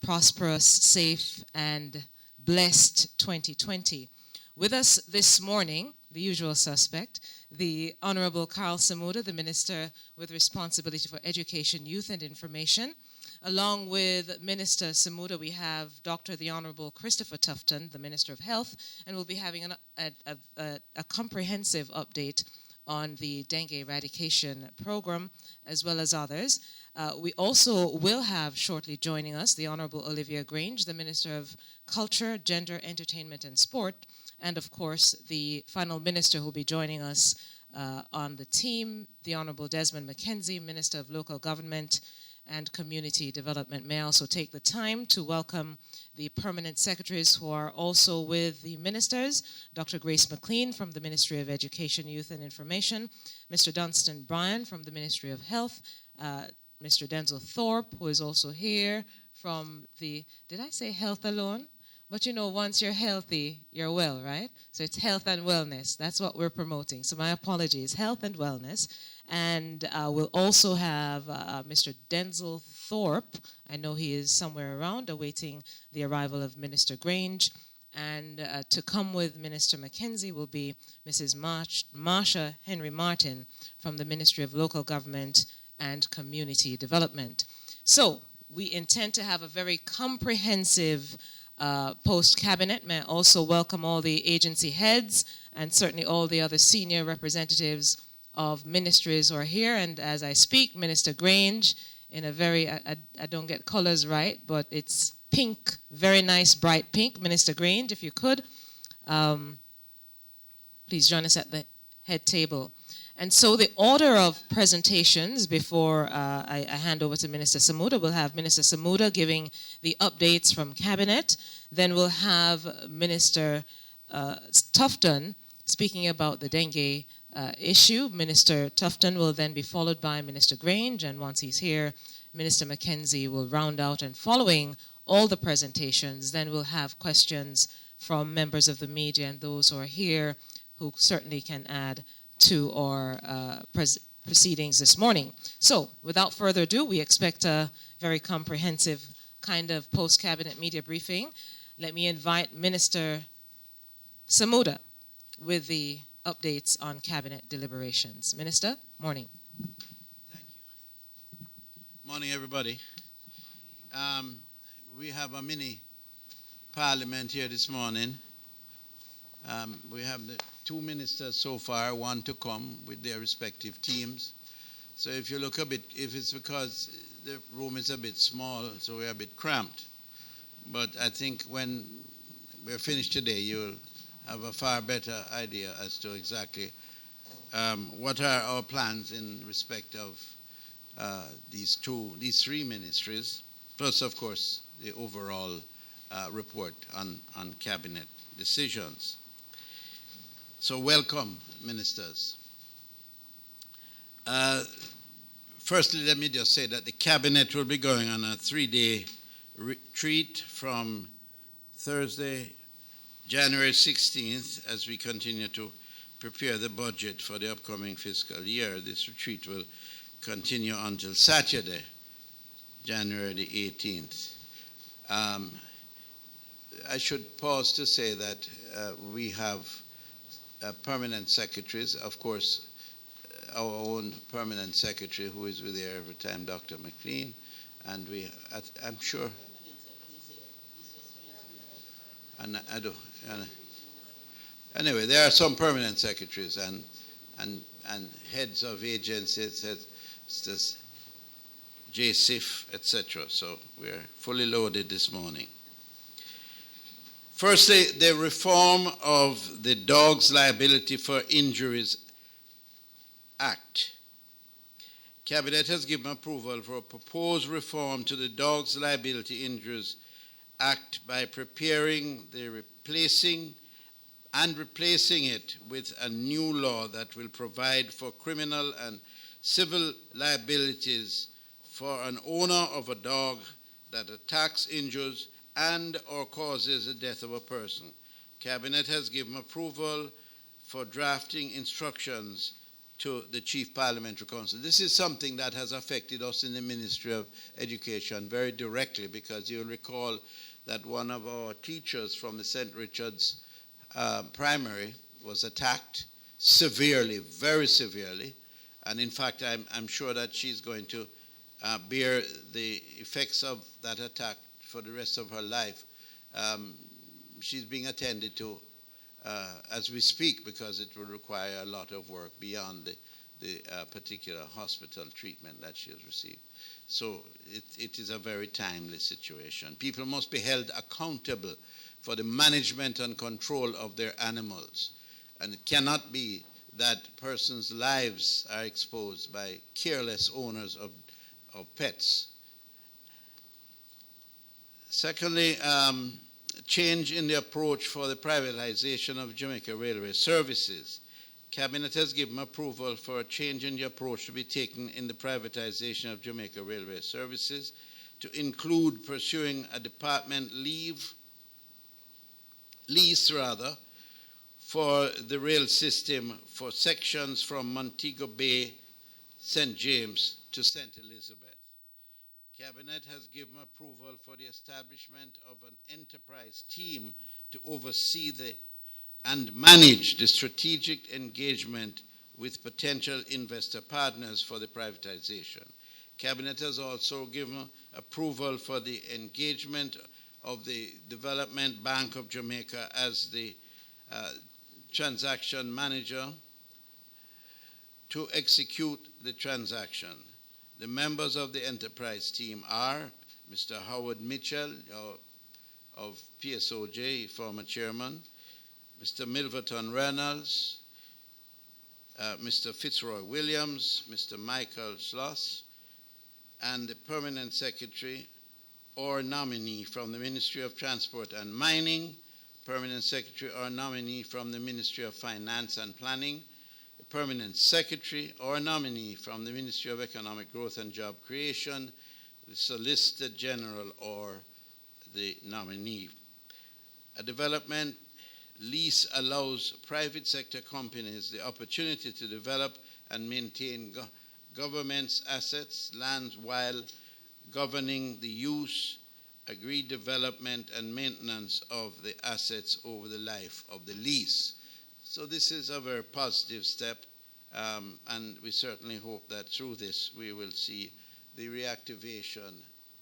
prosperous, safe, and blessed 2020. With us this morning, the usual suspect, the Honorable Karl Samuda, the Minister with responsibility for education, youth, and information. Along with Minister Samuda, we have Dr. the Honorable Christopher Tufton, the Minister of Health, and we'll be having a comprehensive update on the dengue eradication program, as well as others. We also will have shortly joining us the Honorable Olivia Grange, the Minister of Culture, Gender, Entertainment, and Sport, and of course the final minister who will be joining us on the team, the Honorable Desmond McKenzie, Minister of Local Government and Community Development. May I also take the time to welcome the permanent secretaries who are also with the ministers, Dr. Grace McLean from the Ministry of Education, Youth and Information, Mr. Dunstan Bryan from the Ministry of Health, Mr. Denzel Thorpe, who is also here from the, did I say health alone? But you know, once you're healthy, you're well, right? So it's health and wellness. That's what we're promoting. So my apologies, health and wellness. And we'll also have Mr. Denzel Thorpe. I know he is somewhere around awaiting the arrival of Minister Grange. And to come with Minister McKenzie will be Mrs. Marsha Henry Martin from the Ministry of Local Government and Community Development. So we intend to have a very comprehensive post-cabinet. May I also welcome all the agency heads and certainly all the other senior representatives of ministries who are here. And as I speak, Minister Grange in a very, I don't get colors right, but it's pink, very nice, bright pink. Minister Grange, if you could, please join us at the head table. And so the order of presentations before I hand over to Minister Samuda, we'll have Minister Samuda giving the updates from Cabinet. Then we'll have Minister Tufton speaking about the dengue issue. Minister Tufton will then be followed by Minister Grange, and once he's here, Minister McKenzie will round out, and following all the presentations, then we'll have questions from members of the media and those who are here who certainly can add to our proceedings this morning. So, without further ado, we expect a very comprehensive kind of post-cabinet media briefing. Let me invite Minister Samuda with the updates on cabinet deliberations. Minister, morning. Thank you. Morning, everybody. We have a mini parliament here this morning. We have the two ministers so far, one to come with their respective teams. So if you look a bit, if it's because the room is a bit small, so we're a bit cramped. But I think when we're finished today, you'll have a far better idea as to exactly what are our plans in respect of these three ministries, plus, of course, the overall report on cabinet decisions. So welcome, ministers. Firstly, let me just say that the cabinet will be going on a 3-day retreat from Thursday, January 16th, as we continue to prepare the budget for the upcoming fiscal year. This retreat will continue until Saturday, January the 18th. I should pause to say that we have permanent secretaries, of course, our own permanent secretary who is with there every time, Dr. McLean, and I'm sure, and I do. Anyway, there are some permanent secretaries and heads of agencies, this JSIF, etc. So we're fully loaded this morning. Firstly, the reform of the Dogs Liability for Injuries Act. Cabinet has given approval for a proposed reform to the Dogs Liability Injuries Act by preparing replacing it with a new law that will provide for criminal and civil liabilities for an owner of a dog that attacks, injures, and or causes the death of a person. Cabinet has given approval for drafting instructions to the Chief Parliamentary Council. This is something that has affected us in the Ministry of Education very directly, because you'll recall that one of our teachers from the St. Richard's primary was attacked severely, very severely, and in fact I'm sure that she's going to bear the effects of that attack for the rest of her life. She's being attended to as we speak, because it will require a lot of work beyond the particular hospital treatment that she has received. So it is a very timely situation. People must be held accountable for the management and control of their animals. And it cannot be that persons' lives are exposed by careless owners of pets. Secondly, change in the approach for the privatization of Jamaica Railway Services. Cabinet has given approval for a change in the approach to be taken in the privatization of Jamaica Railway Services to include pursuing a department lease for the rail system for sections from Montego Bay, St. James to St. Elizabeth. Cabinet has given approval for the establishment of an enterprise team to oversee and manage the strategic engagement with potential investor partners for the privatization. Cabinet has also given approval for the engagement of the Development Bank of Jamaica as the transaction manager to execute the transaction. The members of the enterprise team are Mr. Howard Mitchell of PSOJ, former chairman, Mr. Milverton Reynolds, Mr. Fitzroy Williams, Mr. Michael Schloss, and the permanent secretary or nominee from the Ministry of Transport and Mining, permanent secretary or nominee from the Ministry of Finance and Planning, a permanent secretary or nominee from the Ministry of Economic Growth and Job Creation, the Solicitor General or the nominee. A development lease allows private sector companies the opportunity to develop and maintain government's assets, lands, while governing the use, agreed development, and maintenance of the assets over the life of the lease. So this is a very positive step, and we certainly hope that through this we will see the reactivation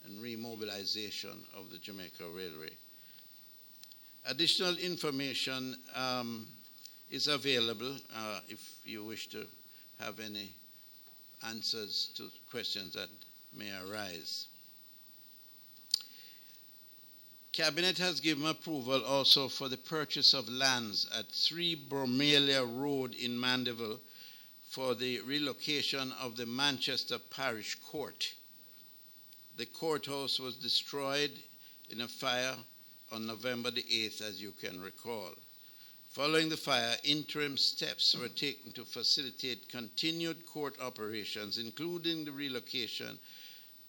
and remobilization of the Jamaica Railway. Additional information is available if you wish to have any answers to questions that may arise. Cabinet has given approval also for the purchase of lands at 3 Bromelia Road in Mandeville for the relocation of the Manchester Parish Court. The courthouse was destroyed in a fire on November the 8th, as you can recall. Following the fire, interim steps were taken to facilitate continued court operations, including the relocation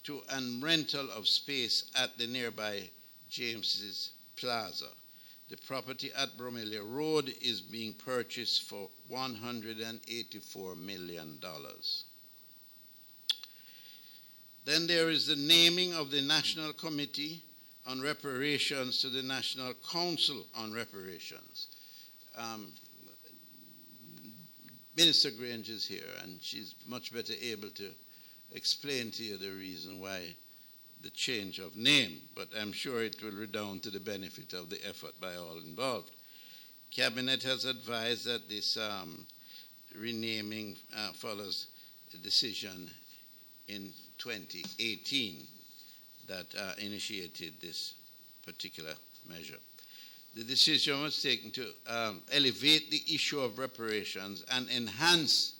to and rental of space at the nearby James's Plaza. The property at Bromelia Road is being purchased for $184 million. Then there is the naming of the National Committee on Reparations to the National Council on Reparations. Minister Grange is here, and she's much better able to explain to you the reason why the change of name, but I'm sure it will redound to the benefit of the effort by all involved. Cabinet has advised that this renaming follows a decision in 2018 that initiated this particular measure. The decision was taken to elevate the issue of reparations and enhance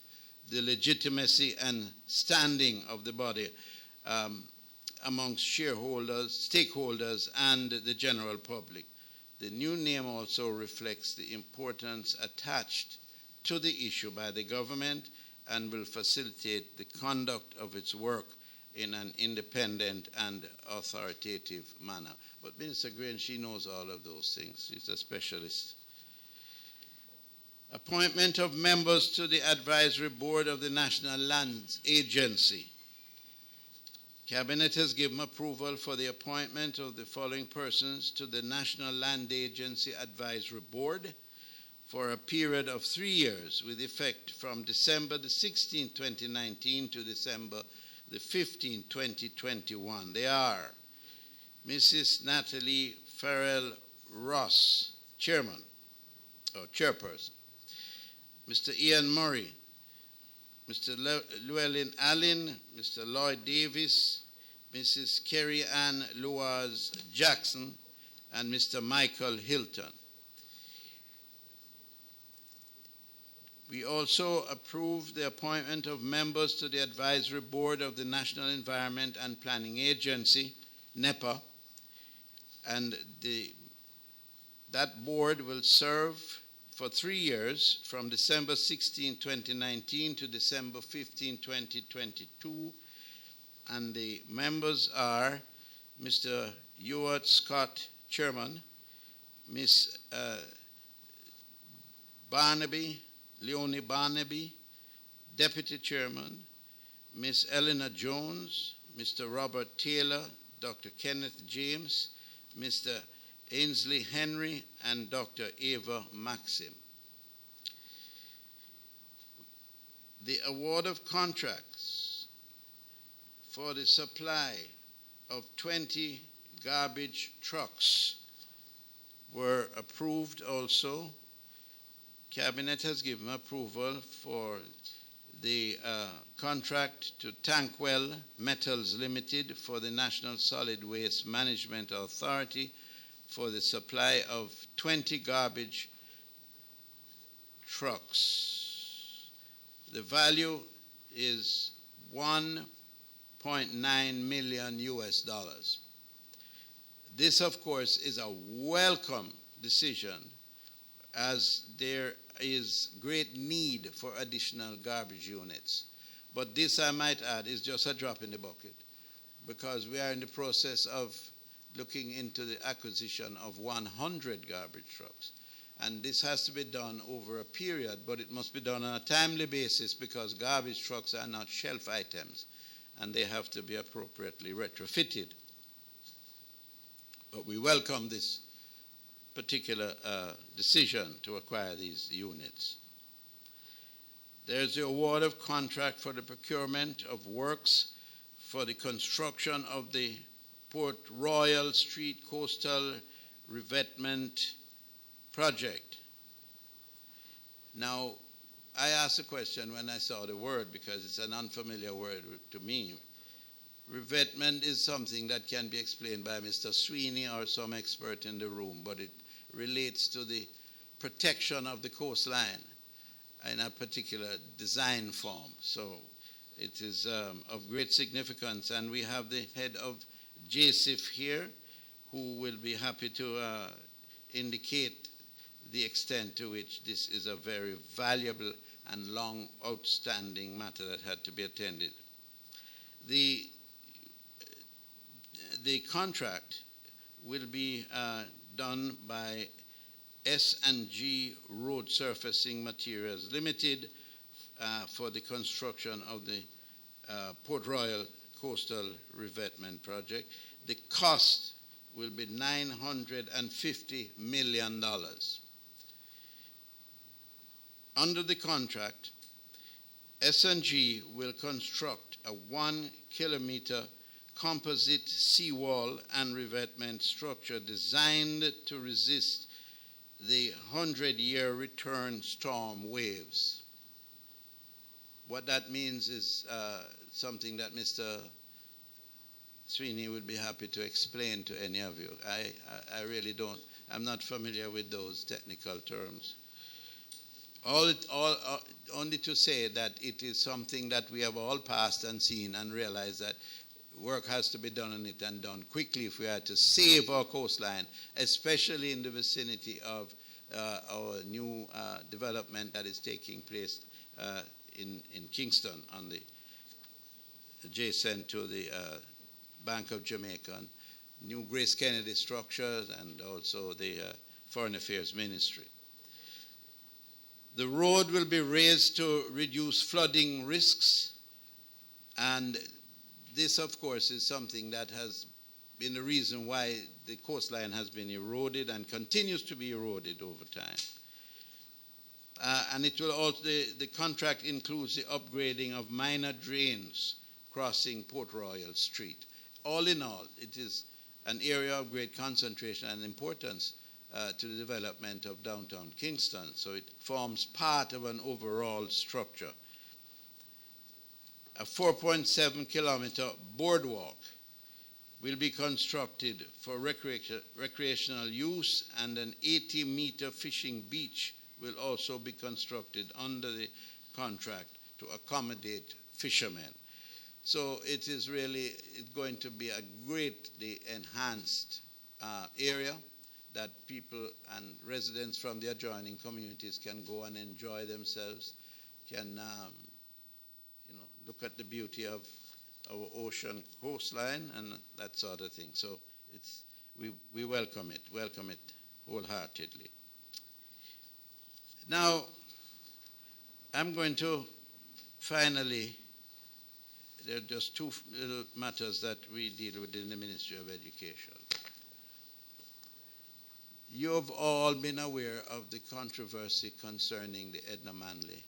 the legitimacy and standing of the body amongst shareholders, stakeholders, and the general public. The new name also reflects the importance attached to the issue by the government and will facilitate the conduct of its work in an independent and authoritative manner. But Minister Grange, she knows all of those things. She's a specialist. Appointment of members to the Advisory Board of the National Lands Agency. Cabinet has given approval for the appointment of the following persons to the National Land Agency Advisory Board for a period of 3 years with effect from December the 16th, 2019 to December the 15th, 2021. They are Mrs. Natalie Farrell Ross, Chairman or Chairperson, Mr. Ian Murray, Mr. Llewellyn Allen, Mr. Lloyd Davis, Mrs. Kerry Ann Luaz Jackson, and Mr. Michael Hilton. We also approved the appointment of members to the Advisory Board of the National Environment and Planning Agency, NEPA, and that board will serve for 3 years from December 16, 2019 to December 15, 2022. And the members are Mr. Ewart Scott, Chairman, Ms. Leonie Barnaby, Deputy Chairman, Ms. Eleanor Jones, Mr. Robert Taylor, Dr. Kenneth James, Mr. Ainsley Henry, and Dr. Ava Maxim. The award of contracts for the supply of 20 garbage trucks were approved also. Cabinet has given approval for the contract to Tankwell Metals Limited for the National Solid Waste Management Authority for the supply of 20 garbage trucks. The value is $1.9 million US dollars. This, of course, is a welcome decision as there is great need for additional garbage units. But this, I might add, is just a drop in the bucket because we are in the process of looking into the acquisition of 100 garbage trucks. And this has to be done over a period, but it must be done on a timely basis because garbage trucks are not shelf items and they have to be appropriately retrofitted. But we welcome this particular decision to acquire these units. There's the award of contract for the procurement of works for the construction of the Port Royal Street Coastal Revetment Project. Now, I asked a question when I saw the word because it's an unfamiliar word to me. Revetment is something that can be explained by Mr. Sweeney or some expert in the room, but it relates to the protection of the coastline in a particular design form. So it is of great significance, and we have the head of JSIF here who will be happy to indicate the extent to which this is a very valuable and long outstanding matter that had to be attended. The contract will be done by S&G Road Surfacing Materials Limited for the construction of the Port Royal Coastal Revetment Project. The cost will be $950 million. Under the contract, S&G will construct a 1 kilometer composite seawall and revetment structure designed to resist the 100-year return storm waves. What that means is something that Mr. Sweeney would be happy to explain to any of you. I really don't. I'm not familiar with those technical terms. Only to say that it is something that we have all passed and seen and realized that work has to be done on it and done quickly if we are to save our coastline, especially in the vicinity of our new development that is taking place in Kingston, on the adjacent to the Bank of Jamaica, new Grace Kennedy structures, and also the Foreign Affairs Ministry. The road will be raised to reduce flooding risks, and this, of course, is something that has been the reason why the coastline has been eroded and continues to be eroded over time. And it will also, the contract includes the upgrading of minor drains crossing Port Royal Street. All in all, it is an area of great concentration and importance to the development of downtown Kingston. So it forms part of an overall structure. A 4.7 kilometer boardwalk will be constructed for recreational use, and an 80-meter fishing beach will also be constructed under the contract to accommodate fishermen. So it is really going to be a greatly enhanced area that people and residents from the adjoining communities can go and enjoy themselves, can look at the beauty of our ocean coastline and that sort of thing. So we welcome it wholeheartedly. Now, I'm going to finally, there are just two little matters that we deal with in the Ministry of Education. You've all been aware of the controversy concerning the Edna Manley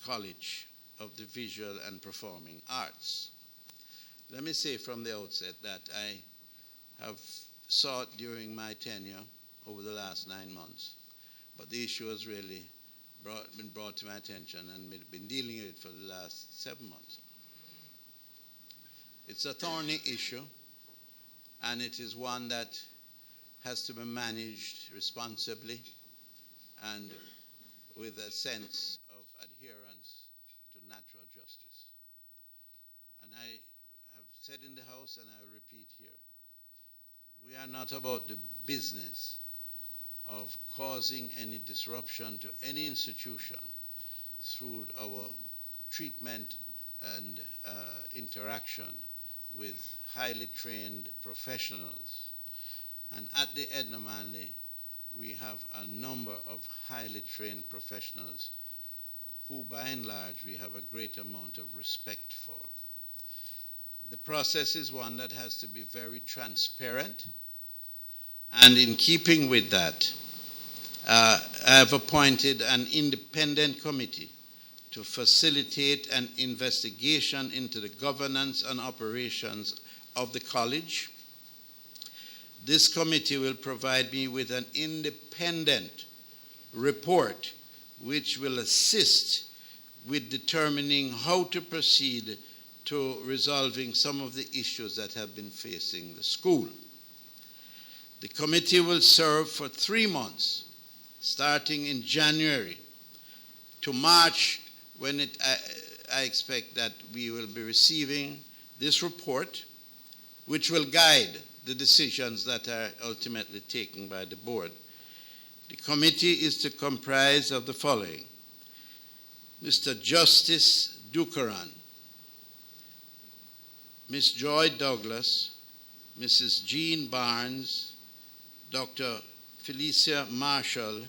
College of the Visual and Performing Arts. Let me say from the outset that I have sought during my tenure over the last 9 months, but the issue has really been brought to my attention and been dealing with it for the last 7 months. It's a thorny issue, and it is one that has to be managed responsibly and with a sense of adherence to natural justice. And I have said in the House, and I will repeat here, we are not about the business of causing any disruption to any institution through our treatment and interaction with highly trained professionals. And at the Edna Manley, we have a number of highly trained professionals who, by and large, we have a great amount of respect for. The process is one that has to be very transparent, and in keeping with that, I have appointed an independent committee to facilitate an investigation into the governance and operations of the college. This committee will provide me with an independent report which will assist with determining how to proceed to resolving some of the issues that have been facing the school. The committee will serve for 3 months, starting in January to March, when I expect that we will be receiving this report, which will guide the decisions that are ultimately taken by the board. The committee is to comprise of the following: Mr. Justice Dukaran, Ms. Joy Douglas, Mrs. Jean Barnes, Dr. Felicia Marshall,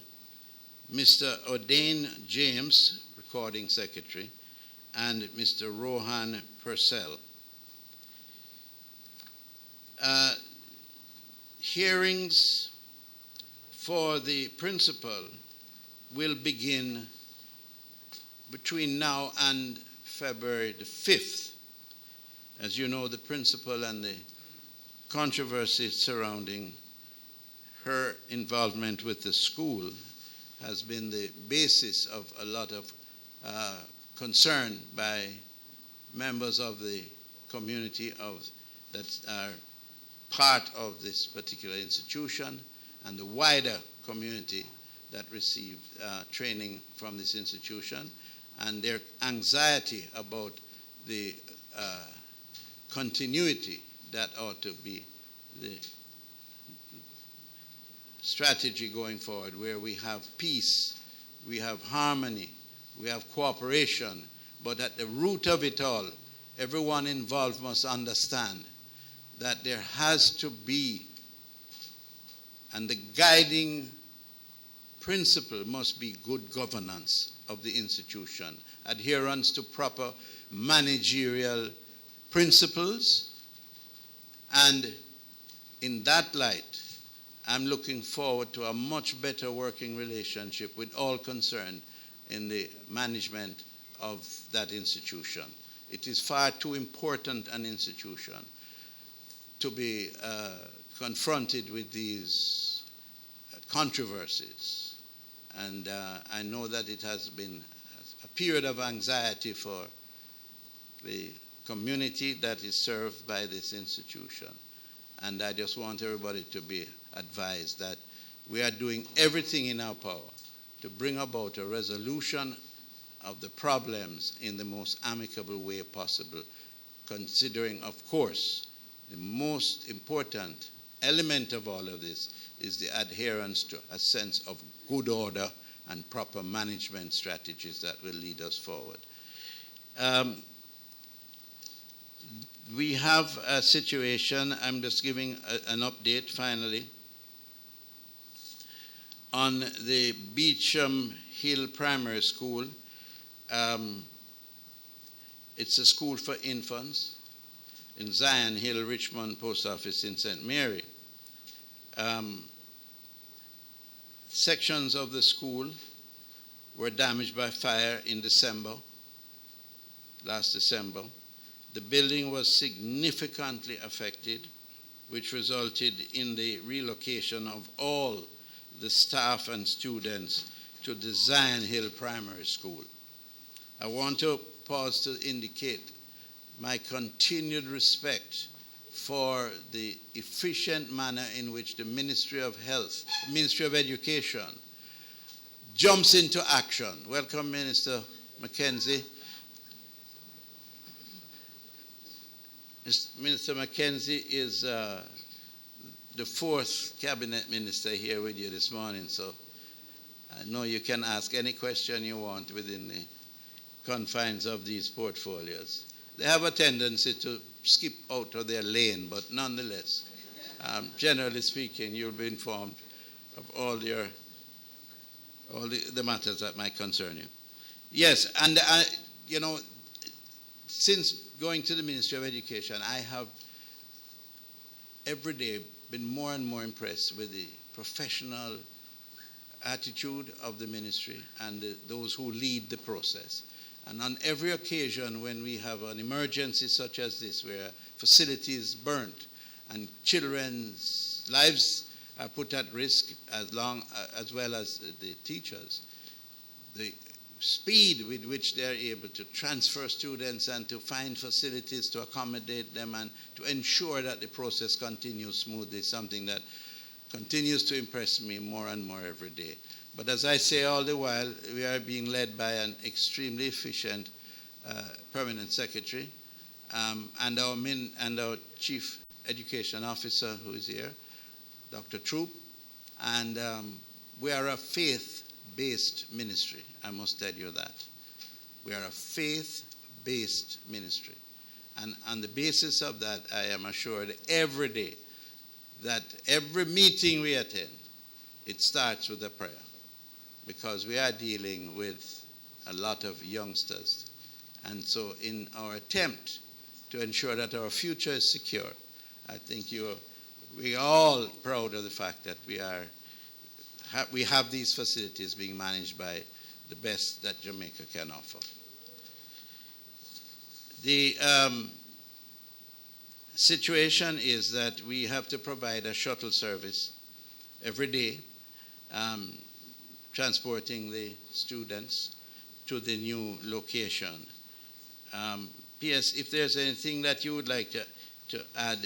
Mr. O'Dane James, Recording Secretary, and Mr. Rohan Purcell. Hearings for the principal will begin between now and February the 5th. As you know, the principal and the controversy surrounding her involvement with the school has been the basis of a lot of concern by members of the community that are part of this particular institution and the wider community that received training from this institution, and their anxiety about the continuity that ought to be the strategy going forward, where we have peace, we have harmony, we have cooperation, but at the root of it all, everyone involved must understand that there has to be, and the guiding principle must be good governance of the institution, adherence to proper managerial principles, and in that light, I'm looking forward to a much better working relationship with all concerned in the management of that institution. It is far too important an institution to be confronted with these controversies. And I know that it has been a period of anxiety for the community that is served by this institution. And I just want everybody to be advised that we are doing everything in our power to bring about a resolution of the problems in the most amicable way possible, considering, of course, the most important element of all of this is the adherence to a sense of good order and proper management strategies that will lead us forward. We have a situation, I'm just giving an update finally, on the Beecham Hill Primary School. It's a school for infants in Zion Hill, Richmond Post Office in St. Mary. Sections of the school were damaged by fire in December, last December. The building was significantly affected, which resulted in the relocation of all the staff and students to the Zion Hill Primary School. I want to pause to indicate my continued respect for the efficient manner in which the Ministry of Health, Ministry of Education, jumps into action. Welcome, Minister Mackenzie. Minister Mackenzie is the fourth cabinet minister here with you this morning, so I know you can ask any question you want within the confines of these portfolios. They have a tendency to skip out of their lane, but nonetheless, generally speaking, you'll be informed of all the matters that might concern you. Yes, and since going to the Ministry of Education, I have every day been more and more impressed with the professional attitude of the ministry and those who lead the process. And on every occasion when we have an emergency such as this, where facilities burnt and children's lives are put at risk as well as the teachers, the speed with which they're able to transfer students and to find facilities to accommodate them and to ensure that the process continues smoothly is something that continues to impress me more and more every day. But as I say all the while, we are being led by an extremely efficient permanent secretary and our chief education officer who is here, Dr. Troop, and we are a faith-based ministry, I must tell you that. We are a faith-based ministry. And on the basis of that, I am assured every day that every meeting we attend, it starts with a prayer, because we are dealing with a lot of youngsters. And so in our attempt to ensure that our future is secure, I think we are all proud of the fact that we have these facilities being managed by the best that Jamaica can offer. The situation is that we have to provide a shuttle service every day, transporting the students to the new location. P.S., if there's anything that you would like to add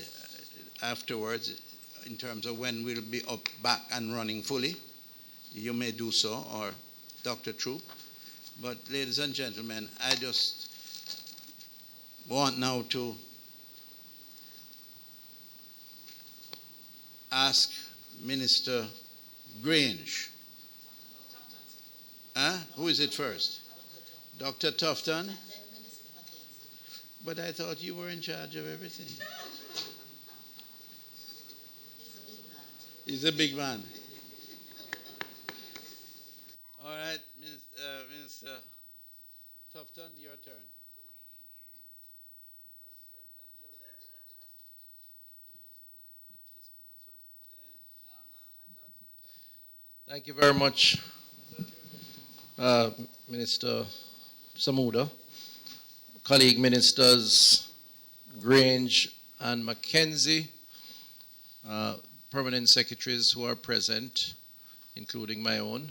afterwards in terms of when we'll be back and running fully, you may do so, or Dr. Troop. But ladies and gentlemen, I just want now to ask Minister Grange. Who is it first? Dr. Tufton? But I thought you were in charge of everything. He's a big man. All right, Minister Tufton, your turn. Thank you very much, Minister Samuda, colleague ministers Grange and Mackenzie, permanent secretaries who are present, including my own,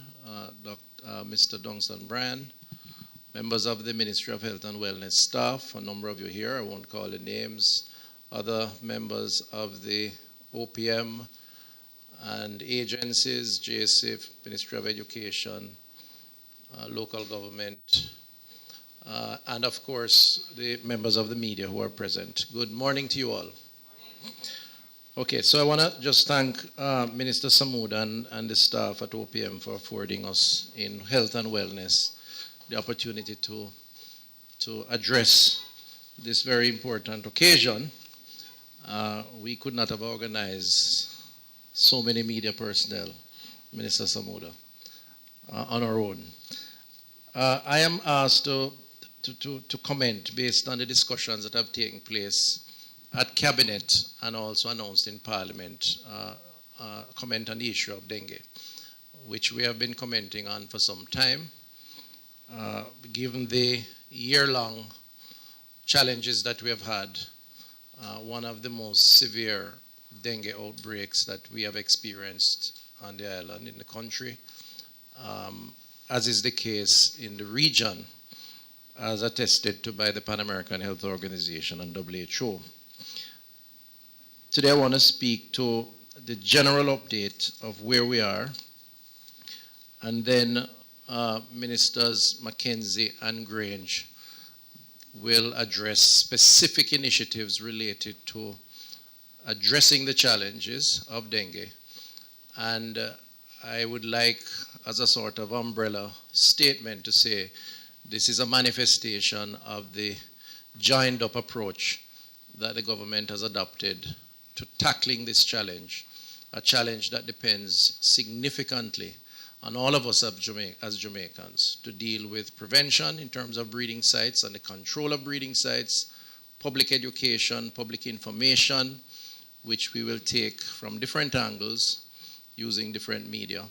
Mr. Dongston Brand, members of the Ministry of Health and Wellness staff, a number of you here, I won't call the names, other members of the OPM and agencies, JSIF, Ministry of Education, local government, and of course, the members of the media who are present. Good morning to you all. Okay, so I want to just thank Minister Samuda and the staff at OPM for affording us in health and wellness the opportunity to address this very important occasion. We could not have organized so many media personnel, Minister Samuda, on our own. I am asked to comment based on the discussions that have taken place at Cabinet and also announced in Parliament, comment on the issue of dengue, which we have been commenting on for some time. Given the year-long challenges that we have had, one of the most severe dengue outbreaks that we have experienced on the island, in the country, as is the case in the region, as attested to by the Pan American Health Organization and WHO. Today I want to speak to the general update of where we are, and then Ministers Mackenzie and Grange will address specific initiatives related to addressing the challenges of dengue. And I would like, as a sort of umbrella statement, to say this is a manifestation of the joined-up approach that the government has adopted to tackling this challenge, a challenge that depends significantly on all of us as Jamaicans to deal with prevention in terms of breeding sites and the control of breeding sites, public education, public information, which we will take from different angles using different media,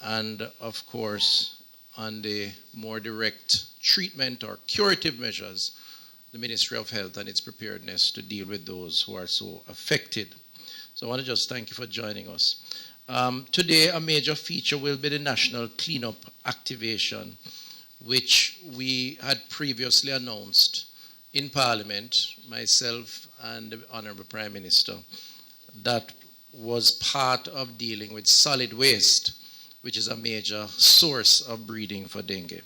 and of course, on the more direct treatment or curative measures, the Ministry of Health and its preparedness to deal with those who are so affected. So I want to just thank you for joining us. Today, a major feature will be the National Cleanup Activation, which we had previously announced in Parliament, myself and the Honorable Prime Minister, that was part of dealing with solid waste, which is a major source of breeding for dengue.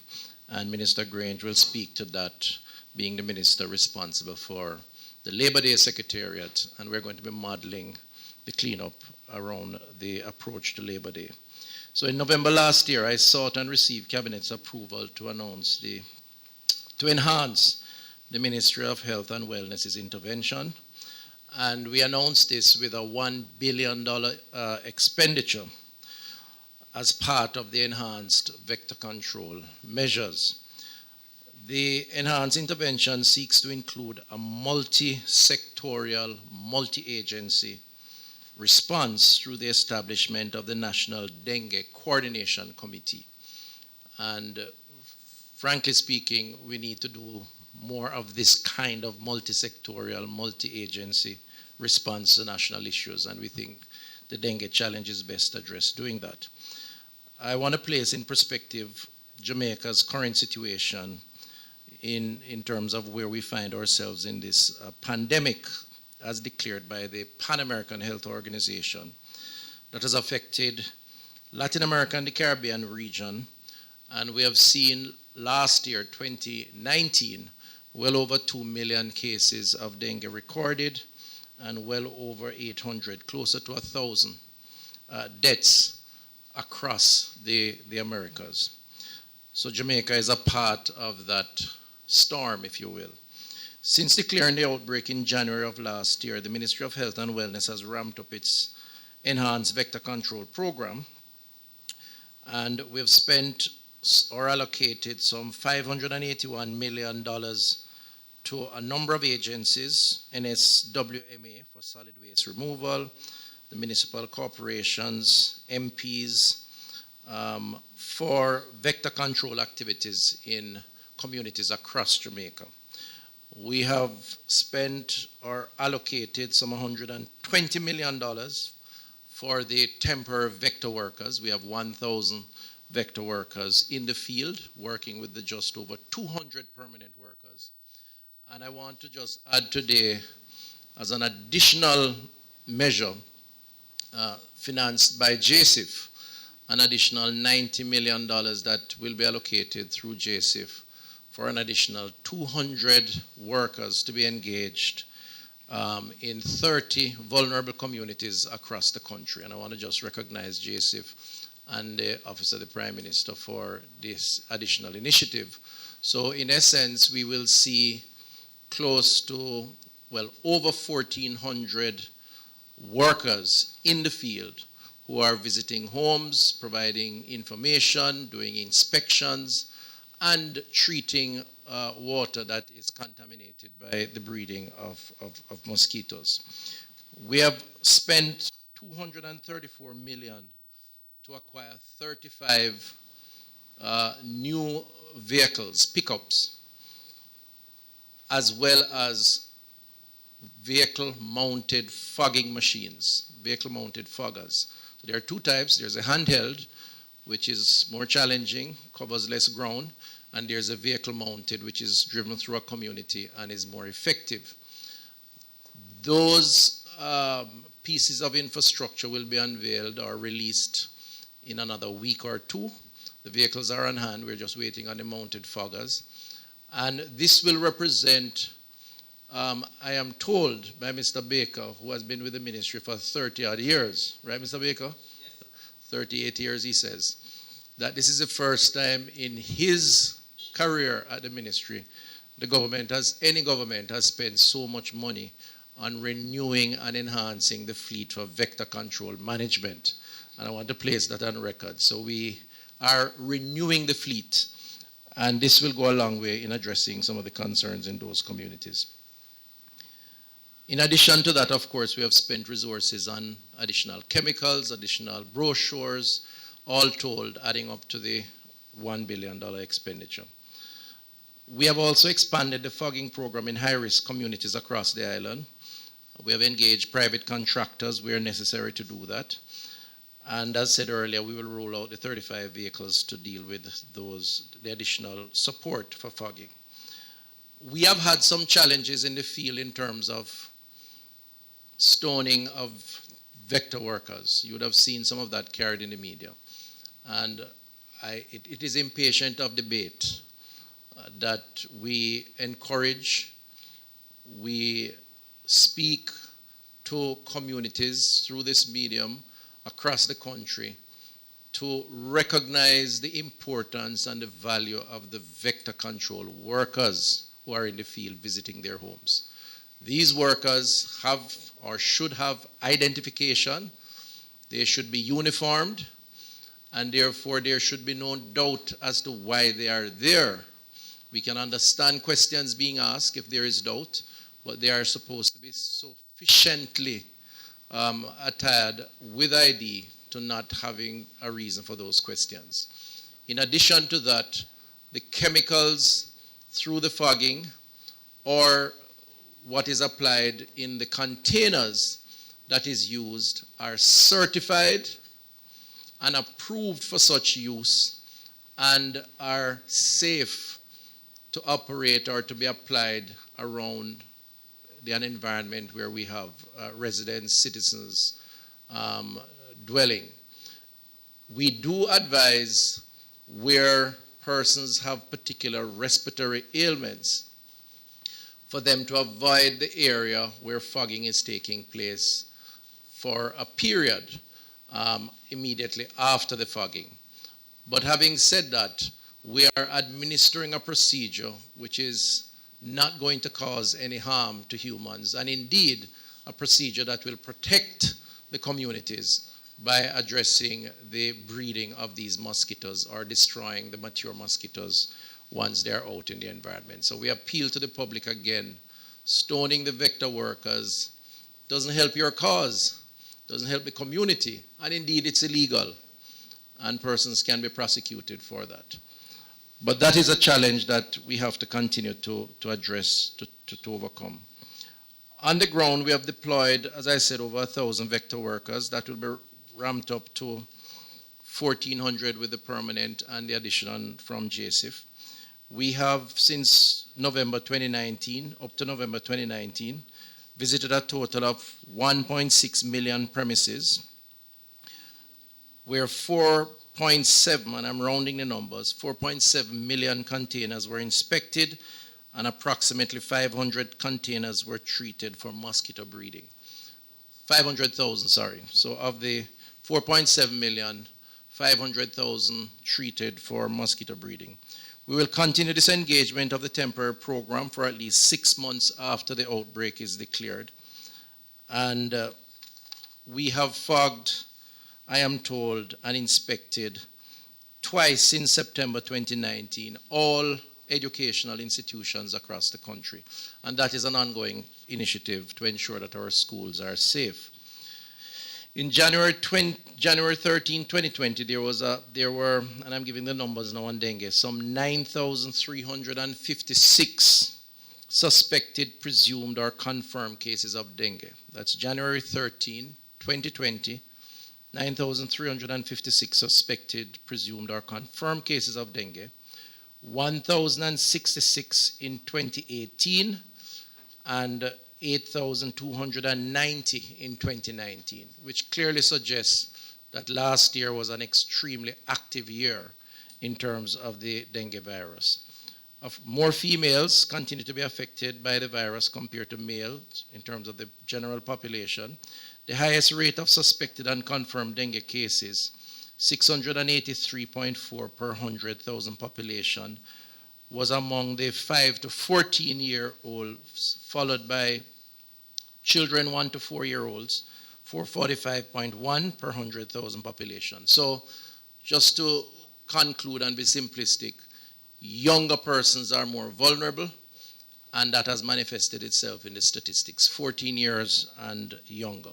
And Minister Grange will speak to that, being the minister responsible for the Labor Day Secretariat, and we're going to be modeling the cleanup around the approach to Labor Day. So in November last year, I sought and received Cabinet's approval to enhance the Ministry of Health and Wellness's intervention, and we announced this with a $1 billion expenditure as part of the enhanced vector control measures. The enhanced intervention seeks to include a multi-sectorial, multi-agency response through the establishment of the National Dengue Coordination Committee. And frankly speaking, we need to do more of this kind of multi-sectorial, multi-agency response to national issues, and we think the dengue challenge is best addressed doing that. I want to place in perspective Jamaica's current situation in terms of where we find ourselves in this pandemic as declared by the Pan American Health Organization that has affected Latin America and the Caribbean region. And we have seen last year, 2019, well over 2 million cases of dengue recorded and well over 800, closer to 1,000 deaths across the Americas. So Jamaica is a part of that storm, if you will. Since declaring the outbreak in January of last year, the Ministry of Health and Wellness has ramped up its enhanced vector control program. And we've spent or allocated some $581 million to a number of agencies, NSWMA for solid waste removal, the municipal corporations, MPs, for vector control activities in communities across Jamaica. We have spent or allocated some $120 million for the temporary vector workers. We have 1,000 vector workers in the field working with the just over 200 permanent workers. And I want to just add today, as an additional measure financed by JSIF, an additional $90 million that will be allocated through JSIF for an additional 200 workers to be engaged in 30 vulnerable communities across the country. And I want to just recognize JSIF and the Office of the Prime Minister for this additional initiative. So in essence, we will see close to, well, over 1,400 workers in the field who are visiting homes, providing information, doing inspections, and treating water that is contaminated by the breeding of mosquitoes. We have spent $234 million to acquire 35 new vehicles, pickups, as well as vehicle-mounted fogging machines, vehicle-mounted foggers. So there are two types. There's a handheld, which is more challenging, covers less ground, and there's a vehicle-mounted, which is driven through a community and is more effective. Those pieces of infrastructure will be unveiled or released in another week or two. The vehicles are on hand. We're just waiting on the mounted foggers. And this will represent, I am told by Mr. Baker, who has been with the ministry for 30-odd years, right, Mr. Baker? Yes. 38 years, he says, that this is the first time in his career at the ministry any government has spent so much money on renewing and enhancing the fleet for vector control management. And I want to place that on record. So we are renewing the fleet, and this will go a long way in addressing some of the concerns in those communities. In addition to that, of course, we have spent resources on additional chemicals, additional brochures, all told adding up to the $1 billion expenditure. We have also expanded the fogging program in high-risk communities across the island. We have engaged private contractors where necessary to do that. And as said earlier, we will roll out the 35 vehicles to deal with the additional support for fogging. We have had some challenges in the field in terms of stoning of vector workers. You would have seen some of that carried in the media. And it is impatient of debate that we encourage, we speak to communities through this medium across the country to recognize the importance and the value of the vector control workers who are in the field visiting their homes. These workers have or should have identification. They should be uniformed, and therefore there should be no doubt as to why they are there. We can understand questions being asked if there is doubt, but they are supposed to be sufficiently attired with ID to not having a reason for those questions. In addition to that, the chemicals through the fogging or what is applied in the containers that is used are certified and approved for such use and are safe to operate or to be applied around an environment where we have residents, citizens dwelling. We do advise where persons have particular respiratory ailments for them to avoid the area where fogging is taking place for a period immediately after the fogging. But having said that, we are administering a procedure which is not going to cause any harm to humans, and indeed a procedure that will protect the communities by addressing the breeding of these mosquitoes or destroying the mature mosquitoes once they're out in the environment. So we appeal to the public again. Stoning the vector workers doesn't help your cause, doesn't help the community, and indeed it's illegal, and persons can be prosecuted for that. But that is a challenge that we have to continue to address, to overcome. On the ground, we have deployed, as I said, over 1,000 vector workers. That will be ramped up to 1,400 with the permanent and the addition from JSIF. We have, since November 2019, up to November 2019, visited a total of 1.6 million premises, where 4.7, and I'm rounding the numbers, 4.7 million containers were inspected, and approximately 500 containers were treated for mosquito breeding. 500,000, sorry. So of the 4.7 million, 500,000 treated for mosquito breeding. We will continue this engagement of the temporary program for at least 6 months after the outbreak is declared. And we have fogged, I am told, and inspected twice since September 2019, all educational institutions across the country. And that is an ongoing initiative to ensure that our schools are safe. In January 13, 2020, there were, and I'm giving the numbers now on dengue, some 9,356 suspected, presumed, or confirmed cases of dengue. That's January 13, 2020, 9,356 suspected, presumed, or confirmed cases of dengue. 1,066 in 2018, and 8,290 in 2019, which clearly suggests that last year was an extremely active year in terms of the dengue virus. More females continue to be affected by the virus compared to males in terms of the general population. The highest rate of suspected and confirmed dengue cases, 683.4 per 100,000 population, was among the 5 to 14-year-olds, followed by children 1 to 4-year-olds, 445.1 per 100,000 population. So just to conclude and be simplistic, younger persons are more vulnerable, and that has manifested itself in the statistics, 14 years and younger.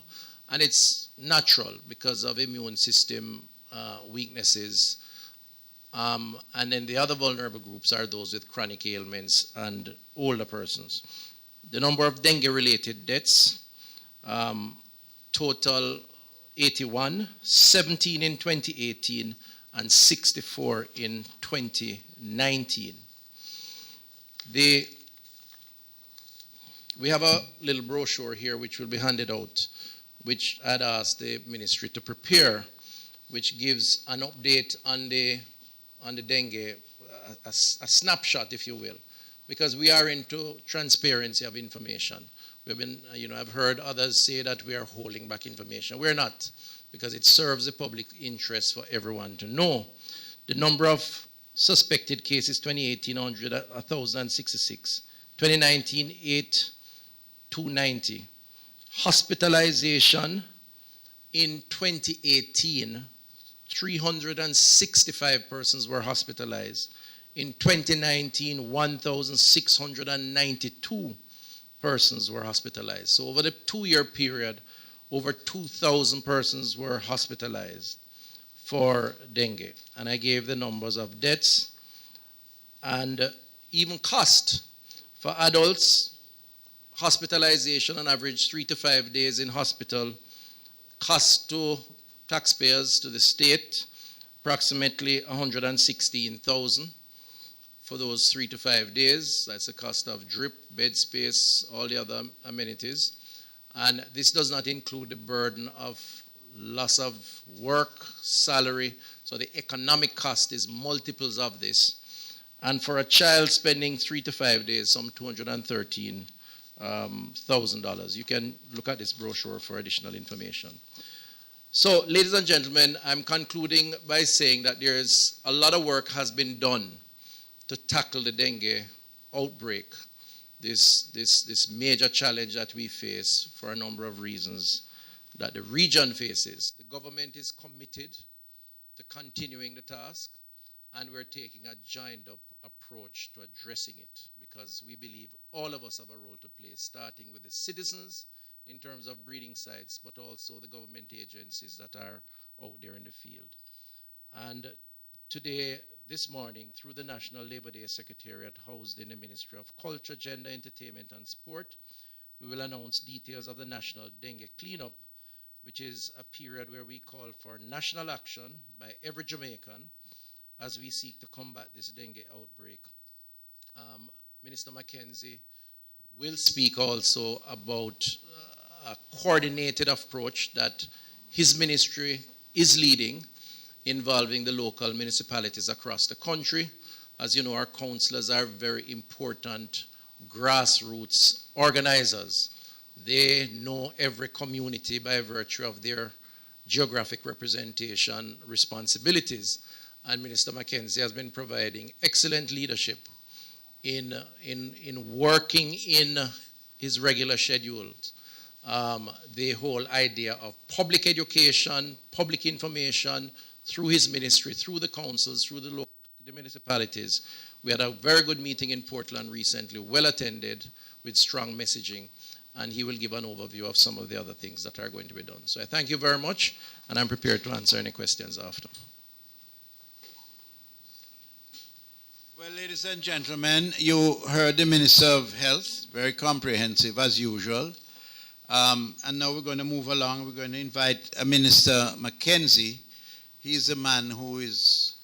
And it's natural because of immune system weaknesses. And then the other vulnerable groups are those with chronic ailments and older persons. The number of dengue-related deaths, total 81, 17 in 2018, and 64 in 2019. We have a little brochure here which will be handed out, which I'd asked the ministry to prepare, which gives an update on the dengue, a snapshot, if you will, because we are into transparency of information. We've been, I've heard others say that we are holding back information. We're not, because it serves the public interest for everyone to know. The number of suspected cases, 2018, 1,066. 2019, 8,290. Hospitalization in 2018, 365 persons were hospitalized. In 2019, 1,692 persons were hospitalized. So over the 2-year period, over 2,000 persons were hospitalized for dengue. And I gave the numbers of deaths and even cost. For adults, hospitalization on average 3 to 5 days in hospital, cost to taxpayers, to the state, approximately 116,000 for those 3 to 5 days. That's the cost of drip, bed space, all the other amenities. And this does not include the burden of loss of work, salary. So the economic cost is multiples of this. And for a child spending 3 to 5 days, some $213,000. You can look at this brochure for additional information. So, ladies and gentlemen, I'm concluding by saying that there is a lot of work has been done to tackle the dengue outbreak, this major challenge that we face for a number of reasons that the region faces. The government is committed to continuing the task, and we're taking a joined-up approach to addressing it, because we believe all of us have a role to play, starting with the citizens in terms of breeding sites, but also the government agencies that are out there in the field. And today, this morning, through the National Labor Day Secretariat housed in the Ministry of Culture, Gender, Entertainment and Sport, we will announce details of the National Dengue Cleanup, which is a period where we call for national action by every Jamaican as we seek to combat this dengue outbreak. Minister Mackenzie will speak also about a coordinated approach that his ministry is leading, involving the local municipalities across the country. As you know, our councillors are very important grassroots organizers. They know every community by virtue of their geographic representation responsibilities. And Minister Mackenzie has been providing excellent leadership in working in his regular schedules. The whole idea of public education, public information through his ministry, through the councils, through the municipalities. We had a very good meeting in Portland recently, well attended, with strong messaging, and he will give an overview of some of the other things that are going to be done. So I thank you very much, and I'm prepared to answer any questions after. Well, ladies and gentlemen, you heard the Minister of Health, very comprehensive as usual. And now we're going to move along. We're going to invite Minister Mackenzie. He's the man who is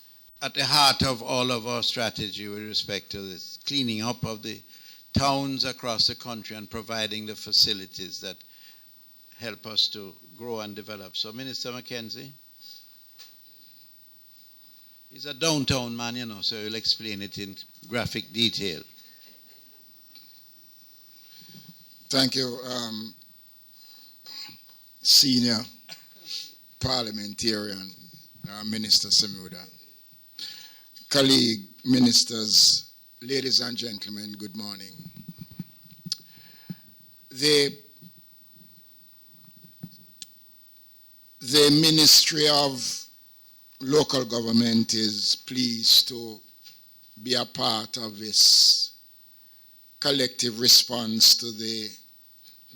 at the heart of all of our strategy with respect to this cleaning up of the towns across the country and providing the facilities that help us to grow and develop. So, Minister Mackenzie. He's a downtown man, you know, so he'll explain it in graphic detail. Thank you, Senior Parliamentarian Minister Samuda. Colleague ministers, ladies and gentlemen, good morning. The Ministry of Local Government is pleased to be a part of this collective response to the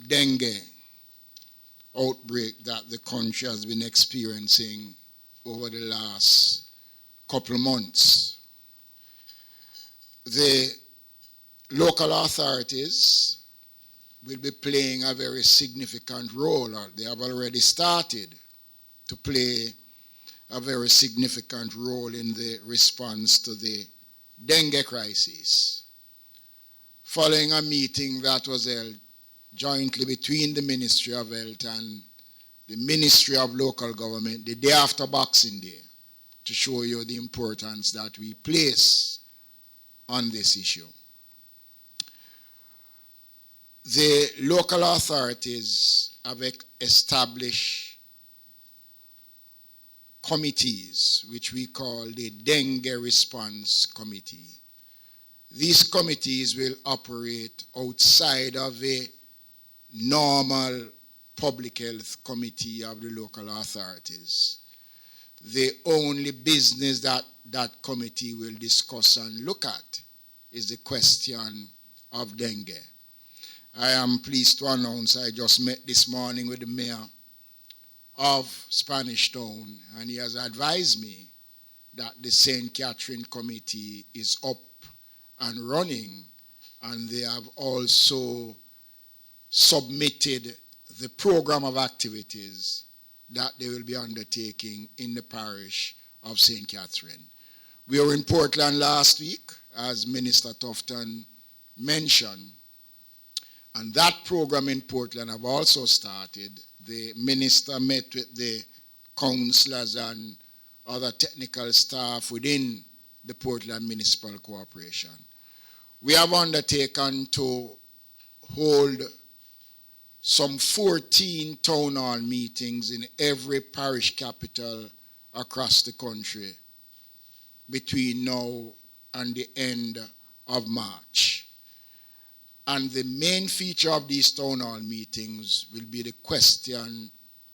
dengue outbreak that the country has been experiencing over the last couple of months. The local authorities will be playing a very significant role, or they have already started to play a very significant role in the response to the dengue crisis. Following a meeting that was held jointly between the Ministry of Health and the Ministry of Local Government the day after Boxing Day, to show you the importance that we place on this issue. The local authorities have established committees, which we call the Dengue Response Committee. These committees will operate outside of the normal public health committee of the local authorities. The only business that that committee will discuss and look at is the question of dengue. I am pleased to announce I just met this morning with the mayor of Spanish Town, and he has advised me that the St. Catherine Committee is up and running, and they have also submitted the program of activities that they will be undertaking in the parish of St. Catherine. We were in Portland last week, as Minister Tufton mentioned, and that program in Portland have also started. The minister met with the councillors and other technical staff within the Portland Municipal Corporation. We have undertaken to hold some 14 town hall meetings in every parish capital across the country between now and the end of March. And the main feature of these town hall meetings will be the question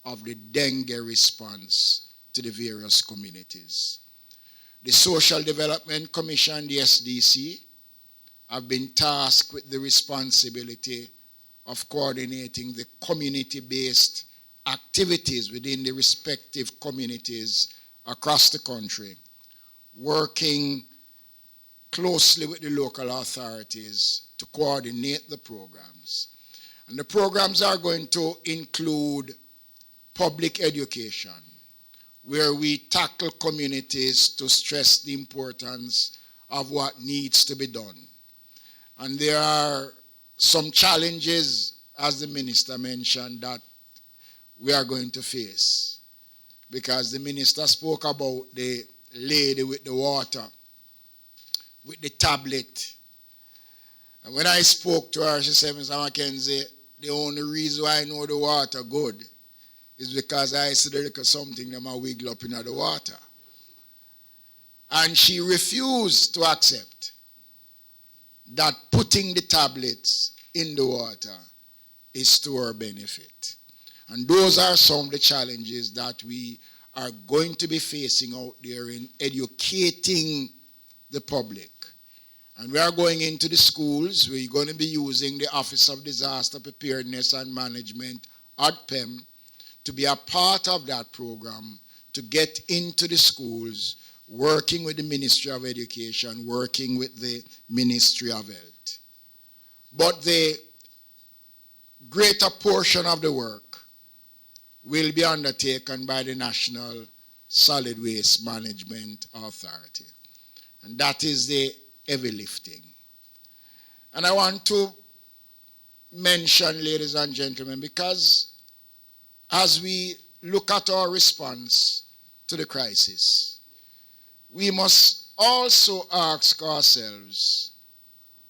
of the dengue response to the various communities. The Social Development Commission, the SDC, have been tasked with the responsibility of coordinating the community-based activities within the respective communities across the country, working closely with the local authorities to coordinate the programs. And the programs are going to include public education, where we tackle communities to stress the importance of what needs to be done. And there are some challenges, as the minister mentioned, that we are going to face. Because the minister spoke about the lady with the water, with the tablet. And when I spoke to her, she said, Mr. Mackenzie, the only reason why I know the water good is because I see the little something that might wiggle up in the water. And she refused to accept that putting the tablets in the water is to her benefit. And those are some of the challenges that we are going to be facing out there in educating the public. And we are going into the schools. We're going to be using the Office of Disaster Preparedness and Management, ODPEM, to be a part of that program, to get into the schools, working with the Ministry of Education, working with the Ministry of Health. But the greater portion of the work will be undertaken by the National Solid Waste Management Authority. And that is the heavy lifting. And I want to mention, ladies and gentlemen, because as we look at our response to the crisis, we must also ask ourselves,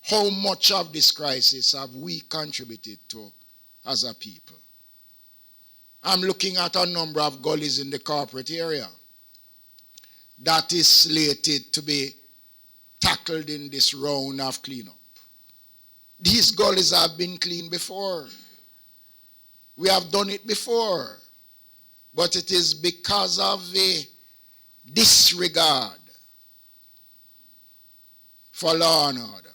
how much of this crisis have we contributed to as a people? I'm looking at a number of gullies in the corporate area that is slated to be tackled in this round of cleanup. These gullies have been cleaned before. We have done it before. But it is because of the disregard for law and order.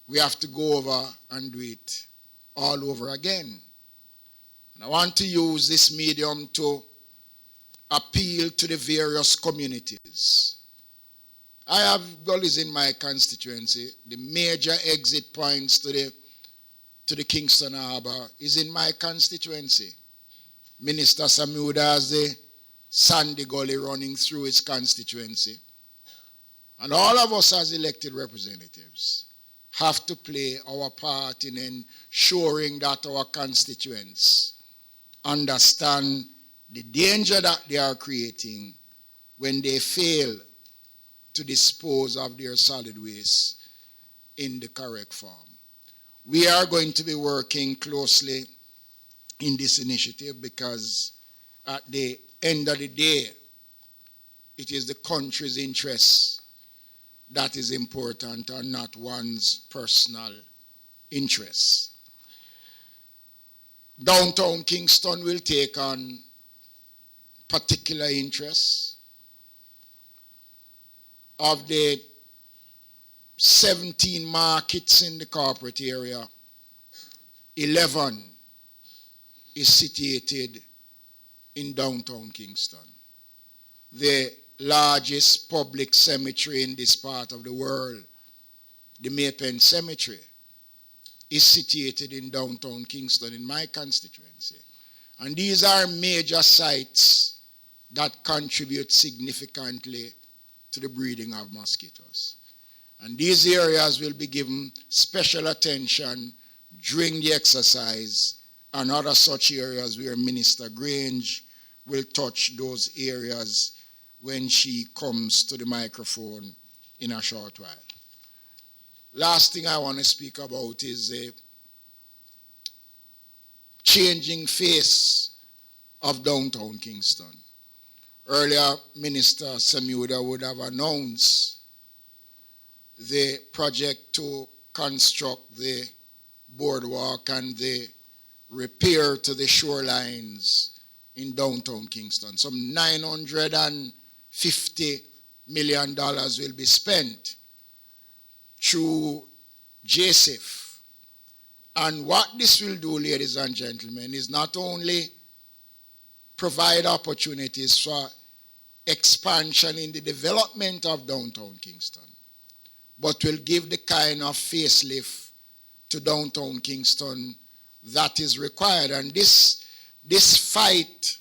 We have to go over and do it all over again. And I want to use this medium to appeal to the various communities. I have gullies in my constituency. The major exit points to the Kingston Harbour is in my constituency. Minister Samuda has the Sandy Gully running through his constituency. And all of us as elected representatives have to play our part in ensuring that our constituents understand the danger that they are creating when they fail to dispose of their solid waste in the correct form. We are going to be working closely in this initiative because at the end of the day, it is the country's interests that is important and not one's personal interests. Downtown Kingston will take on particular interests. Of the 17 markets in the corporate area, 11 is situated in downtown Kingston. The largest public cemetery in this part of the world, the Maypen Cemetery, is situated in downtown Kingston in my constituency. And these are major sites that contribute significantly to the breeding of mosquitoes. And these areas will be given special attention during the exercise and other such areas where Minister Grange will touch those areas when she comes to the microphone in a short while. Last thing I want to speak about is the changing face of downtown Kingston. Earlier, Minister Samuda would have announced the project to construct the boardwalk and the repair to the shorelines in downtown Kingston. Some $950 million will be spent through JSIF. And what this will do, ladies and gentlemen, is not only provide opportunities for expansion in the development of downtown Kingston, but will give the kind of facelift to downtown Kingston that is required. And this fight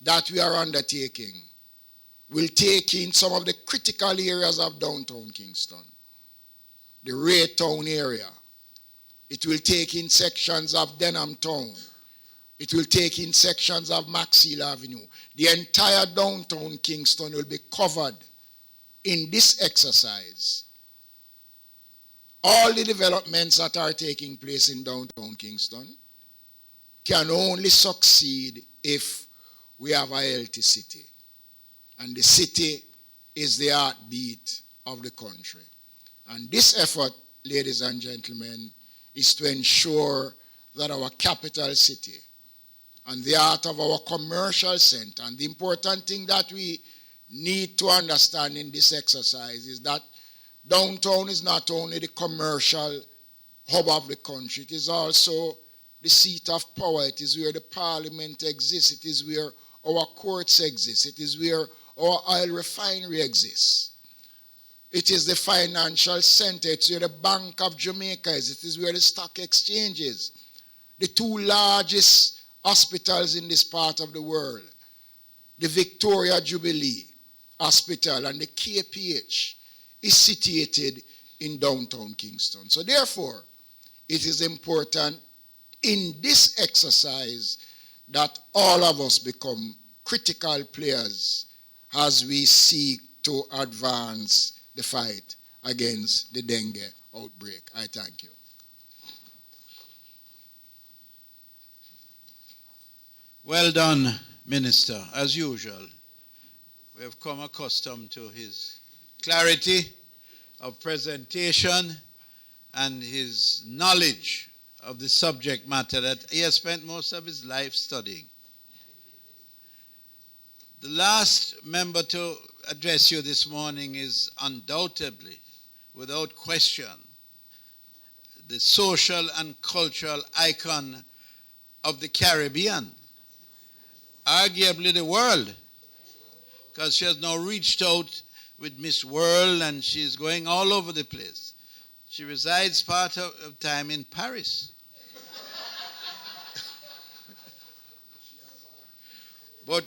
that we are undertaking will take in some of the critical areas of downtown Kingston. The Ray Town area. It will take in sections of Denham Town. It will take in sections of Maxwell Avenue. The entire downtown Kingston will be covered in this exercise. All the developments that are taking place in downtown Kingston can only succeed if we have a healthy city. And the city is the heartbeat of the country. And this effort, ladies and gentlemen, is to ensure that our capital city and the heart of our commercial center, and the important thing that we need to understand in this exercise is that downtown is not only the commercial hub of the country, it is also the seat of power. It is where the parliament exists. It is where our courts exist. It is where our oil refinery exists. It is the financial center. It's where the Bank of Jamaica is. It is where the stock exchange is. The two largest hospitals in this part of the world, the Victoria Jubilee Hospital and the KPH, is situated in downtown Kingston. So therefore, it is important in this exercise that all of us become critical players as we seek to advance the fight against the dengue outbreak. I thank you. Well done, Minister. As usual, we have come accustomed to his clarity of presentation and his knowledge of the subject matter that he has spent most of his life studying. The last member to address you this morning is undoubtedly, without question, the social and cultural icon of the Caribbean, arguably the world, because she has now reached out with Miss World and she's going all over the place. She resides part of time in Paris. But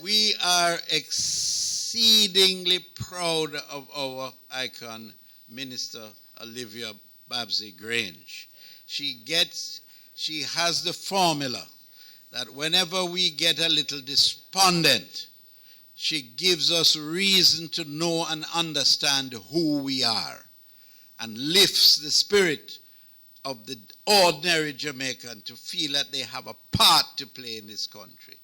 we are exceedingly proud of our icon, Minister Olivia Babsy Grange. She has the formula that whenever we get a little despondent, she gives us reason to know and understand who we are and lifts the spirit of the ordinary Jamaican to feel that they have a part to play in this country.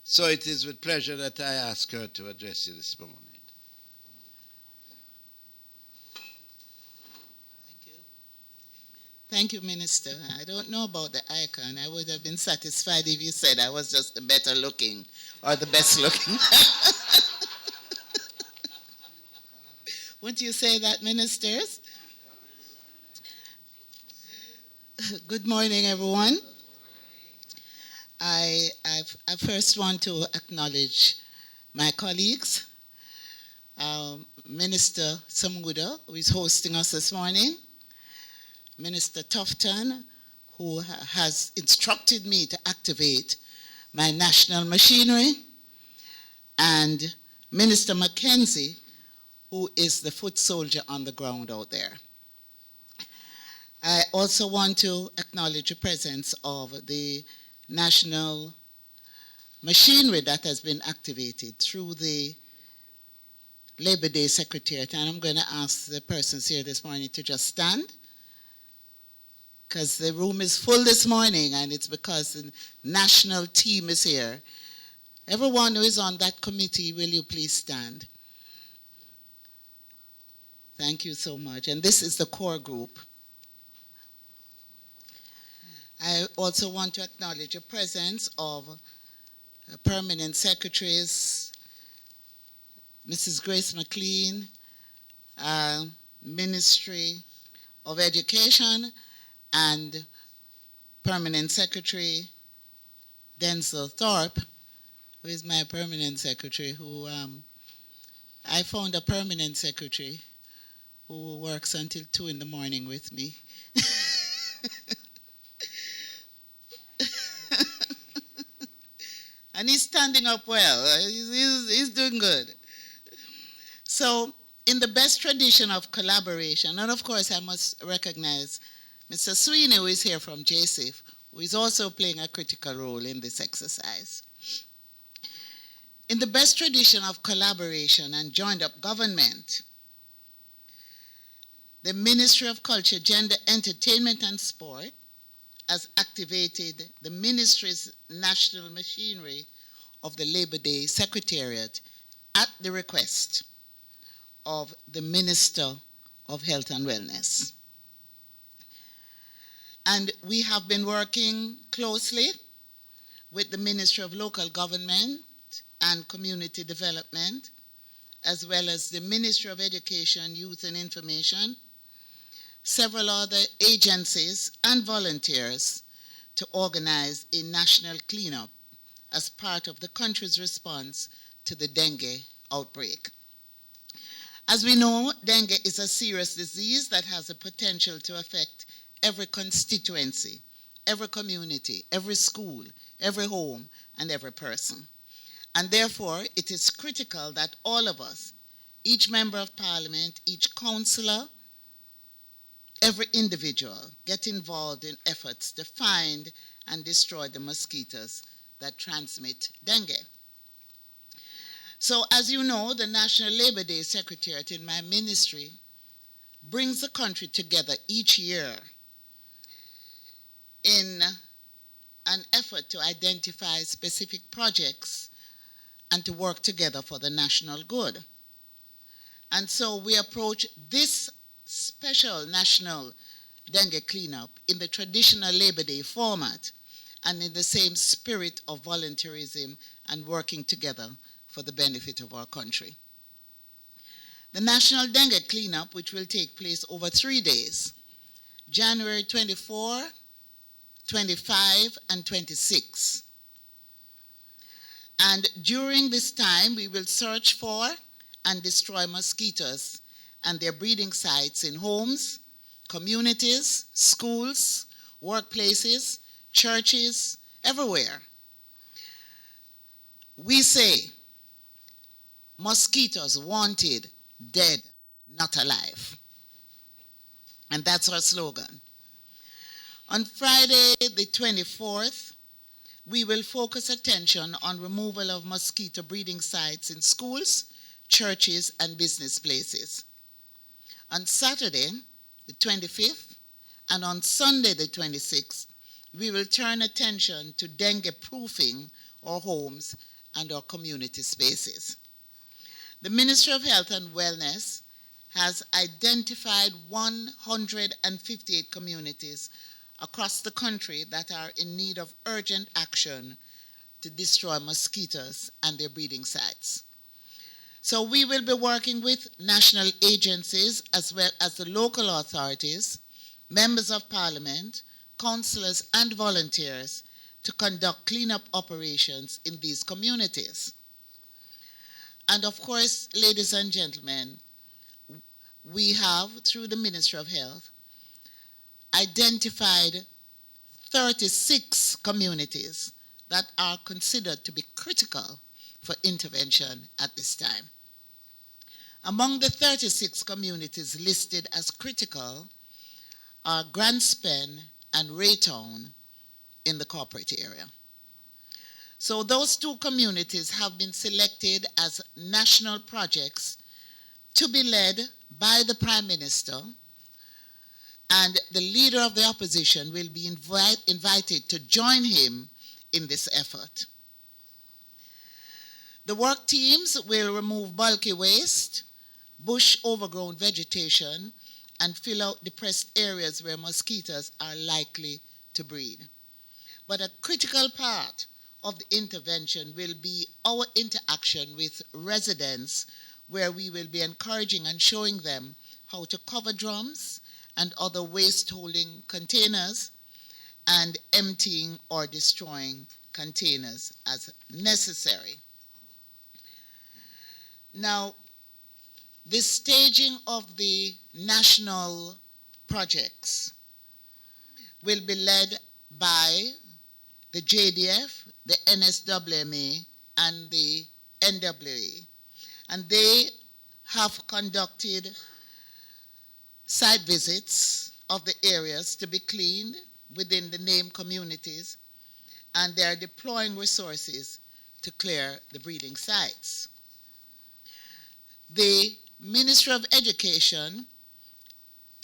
So it is with pleasure that I ask her to address you this morning. Thank you, Minister. I don't know about the icon. I would have been satisfied if you said I was just the better looking or the best looking. Wouldn't you say that, ministers? Good morning, everyone. I first want to acknowledge my colleagues, Minister Samuda, who is hosting us this morning, Minister Tufton, who has instructed me to activate my national machinery, and Minister Mackenzie, who is the foot soldier on the ground out there. I also want to acknowledge the presence of the national machinery that has been activated through the Labor Day Secretariat. And I'm going to ask the persons here this morning to just stand, because the room is full this morning, and it's because the national team is here. Everyone who is on that committee, will you please stand? Thank you so much. And this is the core group. I also want to acknowledge the presence of permanent secretaries, Mrs. Grace McLean, Ministry of Education, and Permanent Secretary Denzel Thorpe, who is my permanent secretary, who I found a permanent secretary who works until 2 in the morning with me. And he's standing up well. He's doing good. So, in the best tradition of collaboration, and of course I must recognize Mr. Sweeney, who is here from JSIF, who is also playing a critical role in this exercise. In the best tradition of collaboration and joined-up government, the Ministry of Culture, Gender, Entertainment and Sport has activated the ministry's national machinery of the Labor Day Secretariat at the request of the Minister of Health and Wellness. And we have been working closely with the Ministry of Local Government and Community Development, as well as the Ministry of Education, Youth and Information, several other agencies and volunteers to organize a national cleanup as part of the country's response to the dengue outbreak. As we know, dengue is a serious disease that has the potential to affect every constituency, every community, every school, every home, and every person. And therefore, it is critical that all of us, each member of parliament, each councillor, every individual, get involved in efforts to find and destroy the mosquitoes that transmit dengue. So, as you know, the National Labor Day Secretariat in my ministry brings the country together each year in an effort to identify specific projects and to work together for the national good. And so we approach this special national dengue cleanup in the traditional Labor Day format and in the same spirit of volunteerism and working together for the benefit of our country. The National Dengue Cleanup, which will take place over 3 days, January 24, 25, and 26. And during this time, we will search for and destroy mosquitoes and their breeding sites in homes, communities, schools, workplaces, churches, everywhere. We say, mosquitoes wanted, dead, not alive. And that's our slogan. On Friday, the 24th, we will focus attention on removal of mosquito breeding sites in schools, churches, and business places. On Saturday, the 25th, and on Sunday, the 26th, we will turn attention to dengue-proofing our homes and our community spaces. The Ministry of Health and Wellness has identified 158 communities across the country that are in need of urgent action to destroy mosquitoes and their breeding sites. So we will be working with national agencies as well as the local authorities, members of parliament, councillors, and volunteers to conduct cleanup operations in these communities. And of course, ladies and gentlemen, we have, through the Ministry of Health, identified 36 communities that are considered to be critical for intervention at this time. Among the 36 communities listed as critical are Grandspen and Raytown in the corporate area. So those two communities have been selected as national projects to be led by the Prime Minister, and the leader of the opposition will be invited to join him in this effort. The work teams will remove bulky waste, bush overgrown vegetation, and fill out depressed areas where mosquitoes are likely to breed. But a critical part of the intervention will be our interaction with residents, where we will be encouraging and showing them how to cover drums and other waste holding containers and emptying or destroying containers as necessary. Now, the staging of the national projects will be led by the JDF, the NSWMA, and the NWA. And they have conducted site visits of the areas to be cleaned within the named communities, and they are deploying resources to clear the breeding sites. The Ministry of Education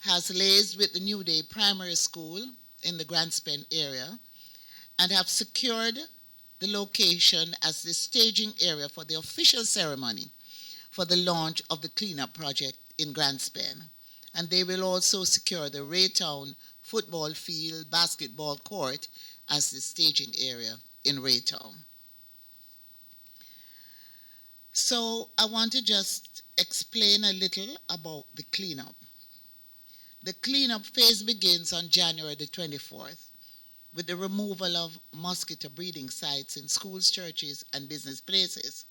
has liaised with the New Day Primary School in the Grandspend area and have secured the location as the staging area for the official ceremony for the launch of the cleanup project in Grandspend. And they will also secure the Raytown football field, basketball court as the staging area in Raytown. So I want to just explain a little about the cleanup. The cleanup phase begins on January the 24th with the removal of mosquito breeding sites in schools, churches, and business places.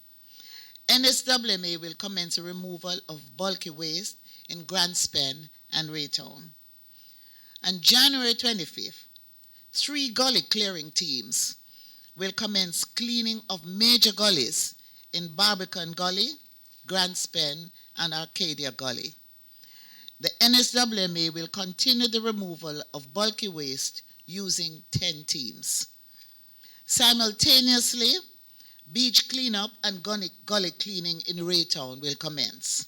NSWMA will commence the removal of bulky waste in Grandspend and Raytown. On January 25th, 3 gully clearing teams will commence cleaning of major gullies in Barbican Gully, Grandspend, and Arcadia Gully. The NSWMA will continue the removal of bulky waste using 10 teams. Simultaneously, beach cleanup and gully cleaning in Raytown will commence.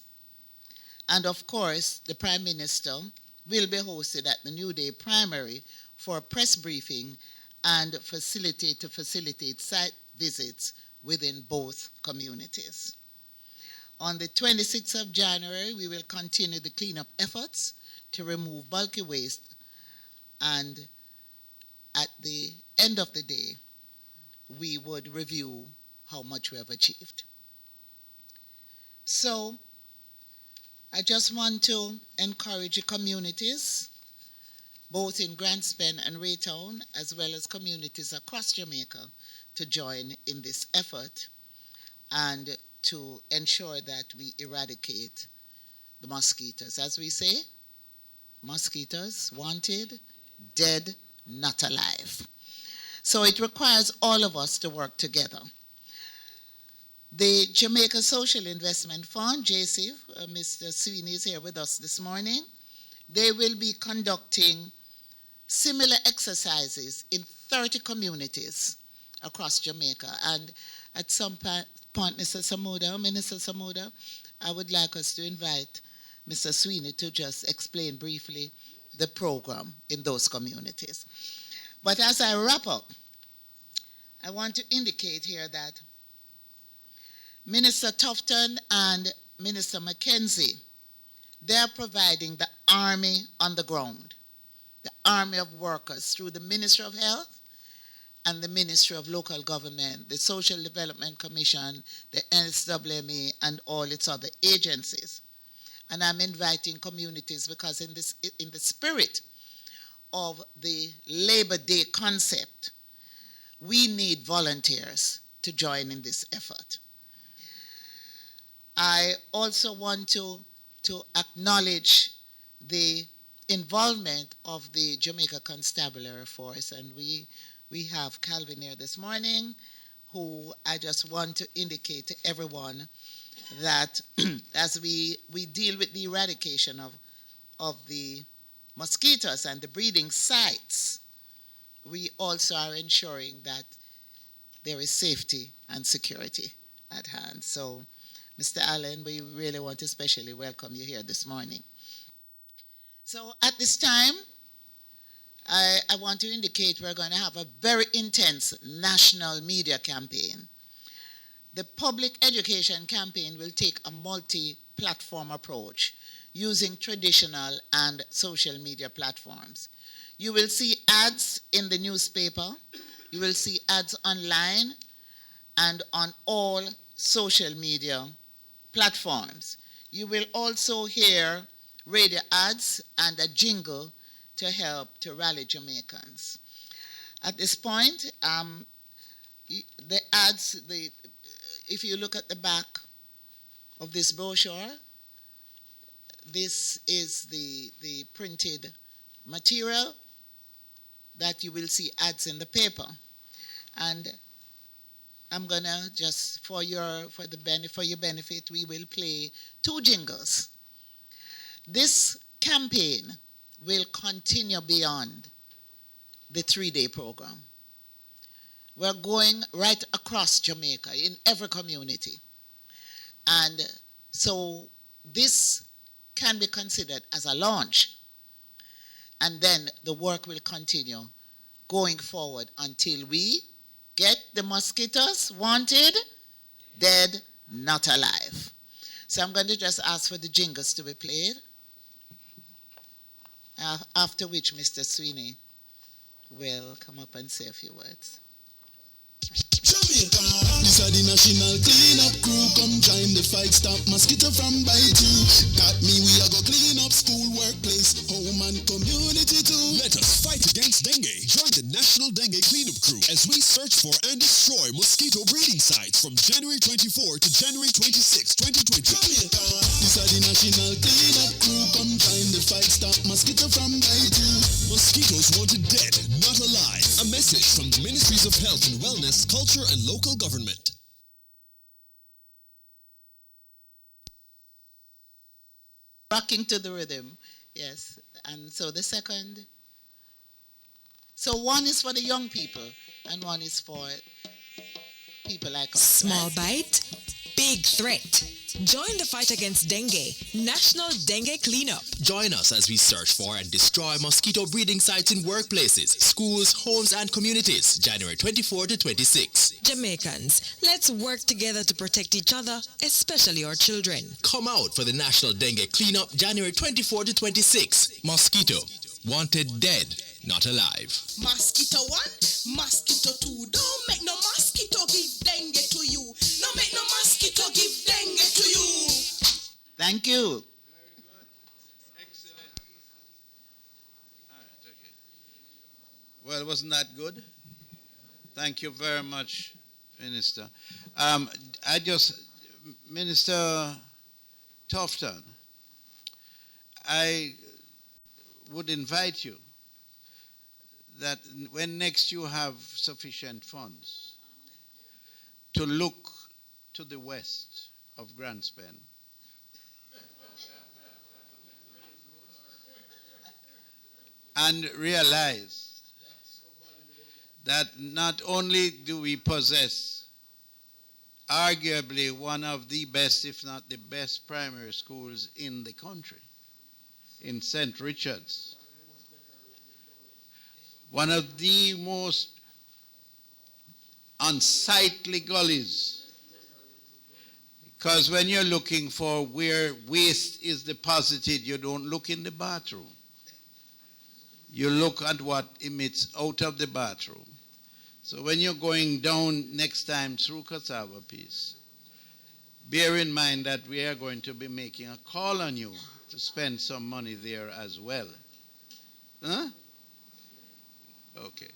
And of course, the Prime Minister will be hosted at the New Day Primary for a press briefing and facilitate site visits within both communities. On the 26th of January, we will continue the cleanup efforts to remove bulky waste, and at the end of the day, we would review how much we have achieved. So, I just want to encourage the communities, both in Grandspend and Raytown, as well as communities across Jamaica, to join in this effort and to ensure that we eradicate the mosquitoes. As we say, mosquitoes wanted, dead, not alive. So it requires all of us to work together. The Jamaica Social Investment Fund, JSIF, Mr. Sweeney is here with us this morning. They will be conducting similar exercises in 30 communities across Jamaica. And at some point, Minister Samuda, I would like us to invite Mr. Sweeney to just explain briefly the program in those communities. But as I wrap up, I want to indicate here that Minister Tufton and Minister Mackenzie, they're providing the army on the ground, the army of workers through the Ministry of Health and the Ministry of Local Government, the Social Development Commission, the NSWMA, and all its other agencies. And I'm inviting communities because in the spirit of the Labor Day concept, we need volunteers to join in this effort. I also want to acknowledge the involvement of the Jamaica Constabulary Force, and we have Calvin here this morning, who I just want to indicate to everyone that as we deal with the eradication of the mosquitoes and the breeding sites, we also are ensuring that there is safety and security at hand. So, Mr. Allen, we really want to especially welcome you here this morning. So at this time, I want to indicate we're going to have a very intense national media campaign. The public education campaign will take a multi-platform approach using traditional and social media platforms. You will see ads in the newspaper, you will see ads online and on all social media platforms. You will also hear radio ads and a jingle to help to rally Jamaicans. At this point, the ads, if you look at the back of this brochure, this is the printed material that you will see ads in the paper. And I'm gonna just for your benefit, we will play 2 jingles. This campaign will continue beyond the 3-day program. We're going right across Jamaica in every community. And so this can be considered as a launch. And then the work will continue going forward until we get the mosquitoes wanted, dead, not alive. So I'm going to just ask for the jingles to be played, after which Mr. Sweeney will come up and say a few words. Jamaica, this are the national cleanup crew. Come join the fight, stop mosquito from bite you. Got me, we are go clean up school, workplace, home and community too. Let us fight against dengue. Join the National Dengue Cleanup Crew as we search for and destroy mosquito breeding sites from January 24 to January 26, 2020. Jamaica, this are the national cleanup crew. Come join the fight, stop mosquito from bite you. Mosquitoes wanted dead, not alive. A message from the Ministries of Health and Wellness, Culture and Local Government. Rocking to the rhythm, yes. And so the second, so one is for the young people and one is for people like us. Small right? bite, big threat. Join the fight against dengue. National Dengue Cleanup. Join us as we search for and destroy mosquito breeding sites in workplaces, schools, homes and communities, January 24 to 26. Jamaicans, let's work together to protect each other, especially our children. Come out for the National Dengue Cleanup, January 24 to 26. Mosquito, wanted dead, not alive. Mosquito 1, mosquito 2. Don't make no mosquito give dengue to you. No make no mosquito give dengue to you. Thank you. Very good. Excellent. All right, okay. Well, wasn't that good? Thank you very much, Minister. Minister Tofton, I would invite you that when next you have sufficient funds to look to the west of Grandspen and realize that not only do we possess arguably one of the best, if not the best, primary schools in the country, in St. Richard's, one of the most unsightly gullies, because when you're looking for where waste is deposited, you don't look in the bathroom. You look at what emits out of the bathroom. So when you're going down next time through Cassava Piece, bear in mind that we are going to be making a call on you to spend some money there as well. Huh? Okay.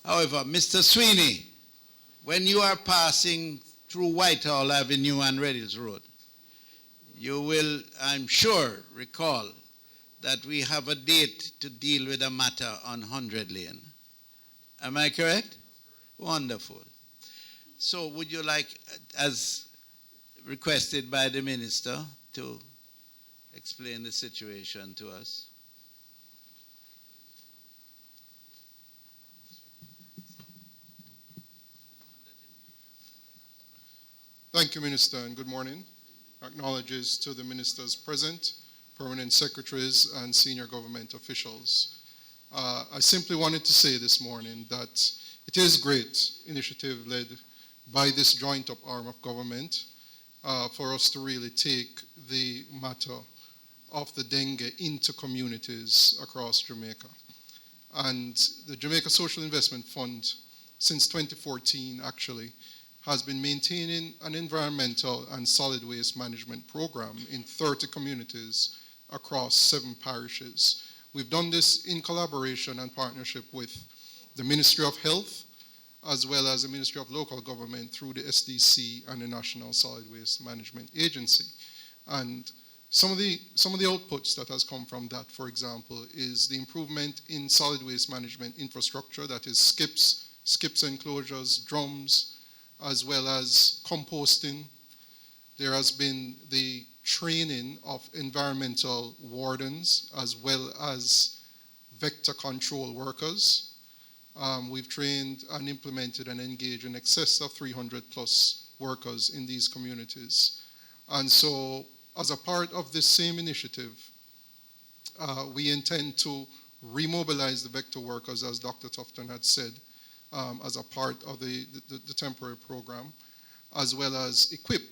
However, Mr. Sweeney, when you are passing through Whitehall Avenue and Reddills Road, you will, I'm sure, recall that we have a date to deal with a matter on 100 Lane. Am I correct? Wonderful. So would you like, as requested by the minister, to explain the situation to us? Thank you, Minister, and good morning. Acknowledges to the ministers present, permanent secretaries, and senior government officials. I simply wanted to say this morning that it is a great initiative led by this joint-up arm of government for us to really take the matter of the dengue into communities across Jamaica. And the Jamaica Social Investment Fund, since 2014 actually, has been maintaining an environmental and solid waste management program in 30 communities across 7 parishes. We've done this in collaboration and partnership with the Ministry of Health, as well as the Ministry of Local Government through the SDC and the National Solid Waste Management Agency. And some of the outputs that has come from that, for example, is the improvement in solid waste management infrastructure, that is skips enclosures, drums, as well as composting. There has been the training of environmental wardens as well as vector control workers. We've trained and implemented and engaged in excess of 300 plus workers in these communities. And so as a part of this same initiative, we intend to remobilize the vector workers, as Dr. Tufton had said, as a part of the temporary program, as well as equip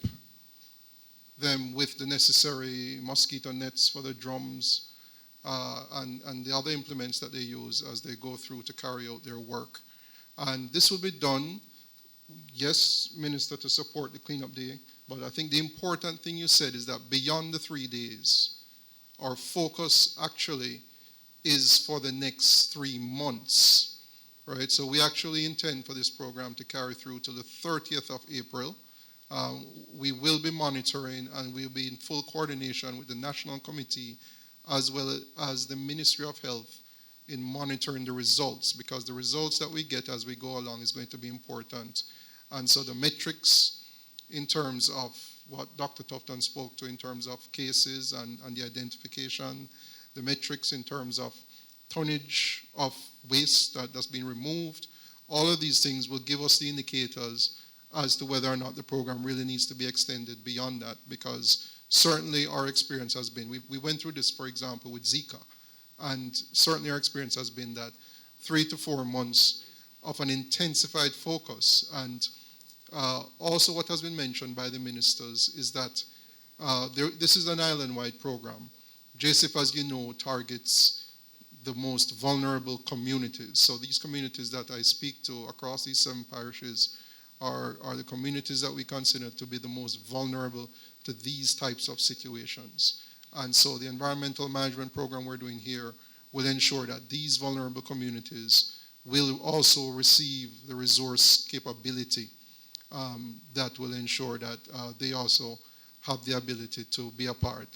them with the necessary mosquito nets for the drums and the other implements that they use as they go through to carry out their work. And this will be done, yes, Minister, to support the cleanup day, but I think the important thing you said is that beyond the 3 days, our focus actually is for the next 3 months. Right, so we actually intend for this program to carry through to the 30th of April. We will be monitoring and we'll be in full coordination with the National Committee as well as the Ministry of Health in monitoring the results, because the results that we get as we go along is going to be important. And so the metrics in terms of what Dr. Tufton spoke to in terms of cases and the identification, the metrics in terms of tonnage of waste that's been removed, all of these things will give us the indicators as to whether or not the program really needs to be extended beyond that, because certainly our experience has been, we went through this, for example, with Zika, and certainly our experience has been that 3 to 4 months of an intensified focus. And also what has been mentioned by the ministers is that this is an island-wide program. JSIF, as you know, targets the most vulnerable communities. So these communities that I speak to across these 7 parishes are the communities that we consider to be the most vulnerable to these types of situations. And so the environmental management program we're doing here will ensure that these vulnerable communities will also receive the resource capability that will ensure that they also have the ability to be a part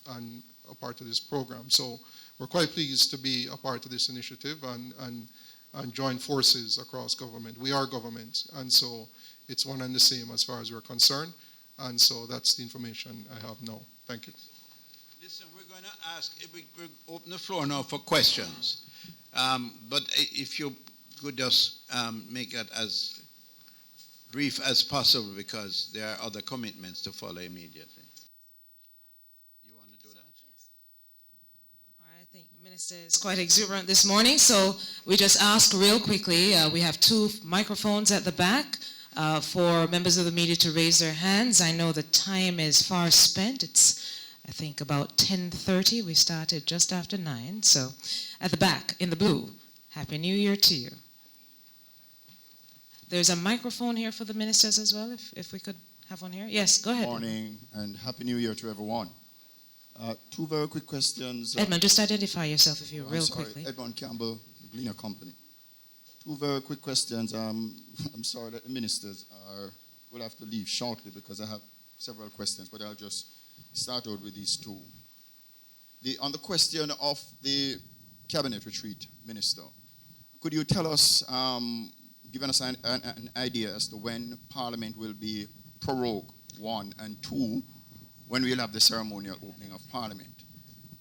of this program. So we're quite pleased to be a part of this initiative and join forces across government. We are government, and so it's one and the same as far as we're concerned. And so that's the information I have now. Thank you. Listen, we're going to ask, we'll open the floor now for questions. But if you could just make it as brief as possible, because there are other commitments to follow immediately. You want to do that? Yes. All right, I think Minister is quite exuberant this morning, so we just ask real quickly, we have 2 microphones at the back for members of the media to raise their hands. I know the time is far spent. It's, I think, about 10:30. We started just after 9. So at the back, in the blue, Happy New Year to you. There's a microphone here for the ministers as well, if we could have one here. Yes, go ahead. Good morning and Happy New Year to everyone. 2 very quick questions. Edmund, just identify yourself if you real sorry, quickly. Edmund Campbell, Gleaner Company. 2 very quick questions. I'm sorry that the ministers will have to leave shortly because I have several questions, but I'll just start out with these 2. On the question of the cabinet retreat, Minister, could you tell us, given us an idea as to when Parliament will be prorogued, 1, and 2, when we'll have the ceremonial opening of Parliament?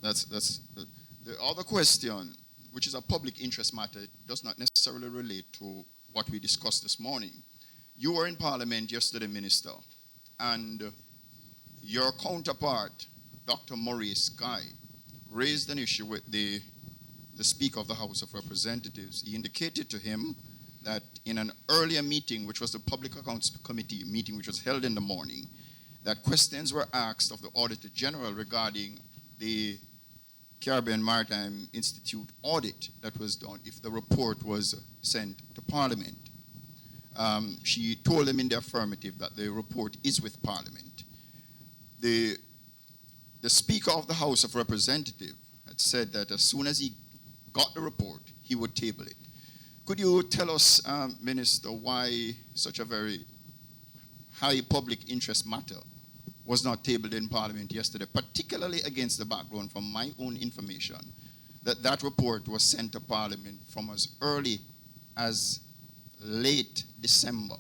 That's the other question, which is a public interest matter, does not necessarily relate to what we discussed this morning. You were in Parliament yesterday, Minister, and your counterpart, Dr. Maurice Guy, raised an issue with the Speaker of the House of Representatives. He indicated to him that in an earlier meeting, which was the Public Accounts Committee meeting, which was held in the morning, that questions were asked of the Auditor General regarding the Caribbean Maritime Institute audit that was done, if the report was sent to Parliament. She told them in the affirmative that the report is with Parliament. The Speaker of the House of Representatives had said that as soon as he got the report, he would table it. Could you tell us, Minister, why such a very high public interest matter was not tabled in Parliament yesterday, particularly against the background, from my own information, that that report was sent to Parliament from as early as late December.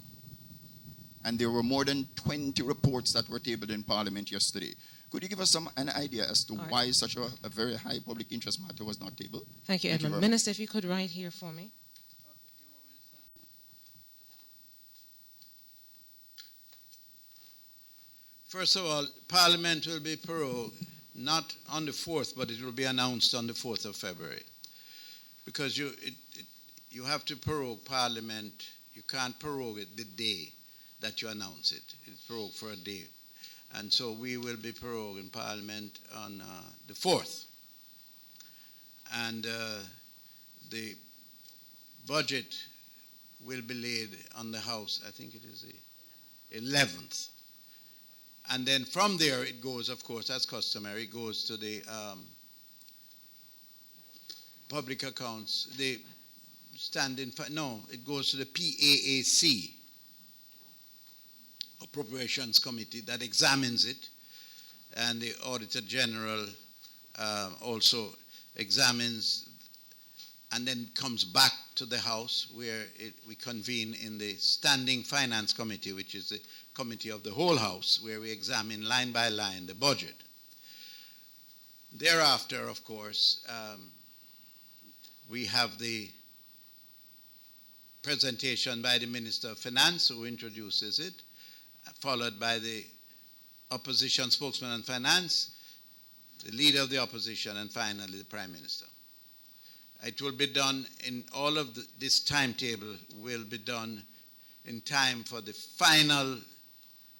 And there were more than 20 reports that were tabled in Parliament yesterday. Could you give us an idea as to why such a very high public interest matter was not tabled? Thank you, Edmund. Minister, if you could write here for me. First of all, Parliament will be prorogued not on the 4th, but it will be announced on the 4th of February. Because you have to prorogue Parliament. You can't prorogue it the day that you announce it. It's prorogued for a day. And so we will be prorogued in Parliament on the 4th. And the budget will be laid on the House, I think it is the 11th. And then from there it goes, of course, as customary, it goes to the public accounts, the it goes to the PAAC, Appropriations Committee, that examines it, and the Auditor General also examines, and then comes back to the House, where we convene in the Standing Finance Committee, which is the committee of the whole House, where we examine line by line the budget. Thereafter, of course, we have the presentation by the Minister of Finance, who introduces it, followed by the opposition spokesman on finance, the leader of the opposition, and finally the Prime Minister. It will be done in all of this timetable will be done in time for the final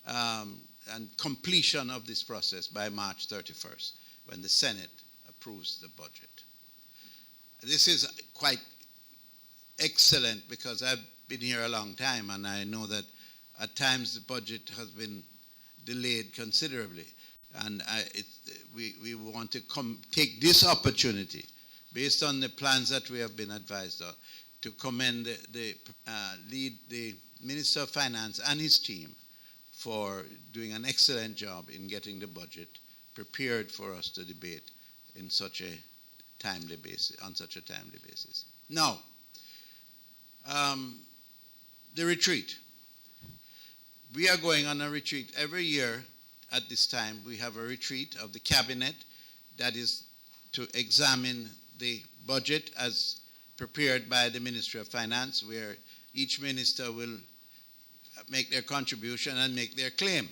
and completion of this process by March 31st, when the Senate approves the budget. This is quite excellent because I've been here a long time, and I know that at times the budget has been delayed considerably. And we want to take this opportunity, based on the plans that we have been advised of, to commend the Minister of Finance and his team for doing an excellent job in getting the budget prepared for us to debate in such a timely basis, on such a timely basis. Now, the retreat. We are going on a retreat every year. At this time, we have a retreat of the cabinet that is to examine the budget as prepared by the Ministry of Finance, where each minister will make their contribution and make their claim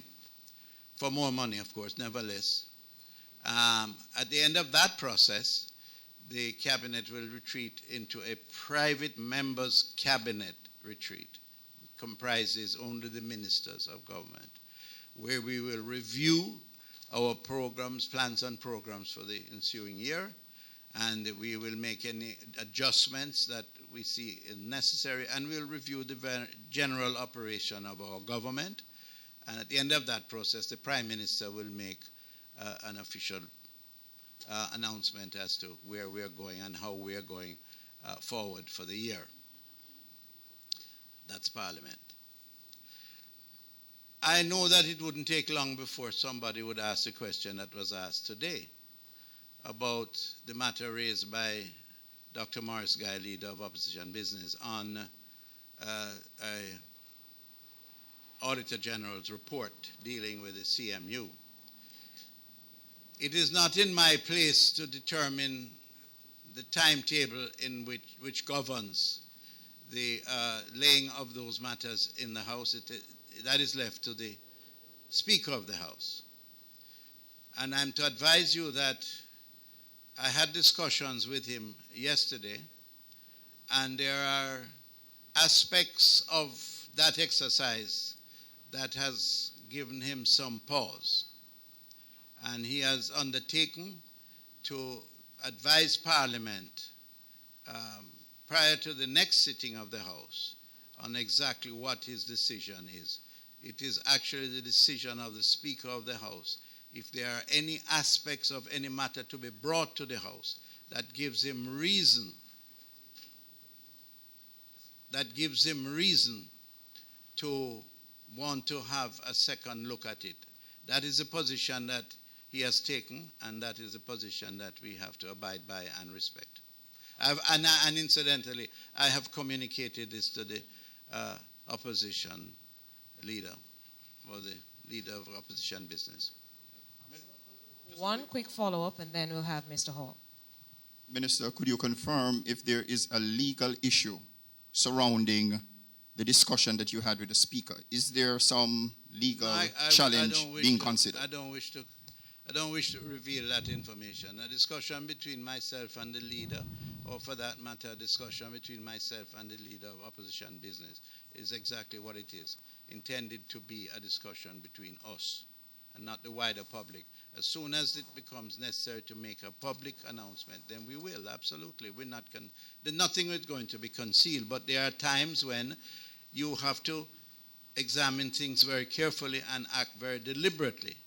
for more money, of course, never less. At the end of that process, the cabinet will retreat into a private members' cabinet retreat. It comprises only the ministers of government, where we will review our programs, plans and programs for the ensuing year, and we will make any adjustments that we see necessary, and we'll review the general operation of our government. And at the end of that process, the Prime Minister will make an official announcement as to where we are going and how we are going forward for the year. That's Parliament. I know that it wouldn't take long before somebody would ask the question that was asked today about the matter raised by Dr. Morris Guy, leader of opposition business, on Auditor General's report dealing with the CMU. It is not in my place to determine the timetable in which governs the laying of those matters in the House. That is left to the Speaker of the House. And I'm to advise you that I had discussions with him yesterday, and there are aspects of that exercise that has given him some pause. And he has undertaken to advise Parliament prior to the next sitting of the House on exactly what his decision is. It is actually the decision of the Speaker of the House. If there are any aspects of any matter to be brought to the House that gives him reason, to want to have a second look at it. That is a position that he has taken, and that is a position that we have to abide by and respect. And incidentally, I have communicated this to the opposition leader, or the leader of opposition business. One quick follow-up, and then we'll have Mr. Hall. Minister, could you confirm if there is a legal issue surrounding the discussion that you had with the Speaker? Is there some legal challenge being considered? I don't wish to reveal that information. A discussion between myself and the leader, or for that matter, a discussion between myself and the leader of opposition business, is exactly what it is, intended to be a discussion between us and not the wider public. As soon as it becomes necessary to make a public announcement, then we will, absolutely. Nothing is going to be concealed, but there are times when you have to examine things very carefully and act very deliberately.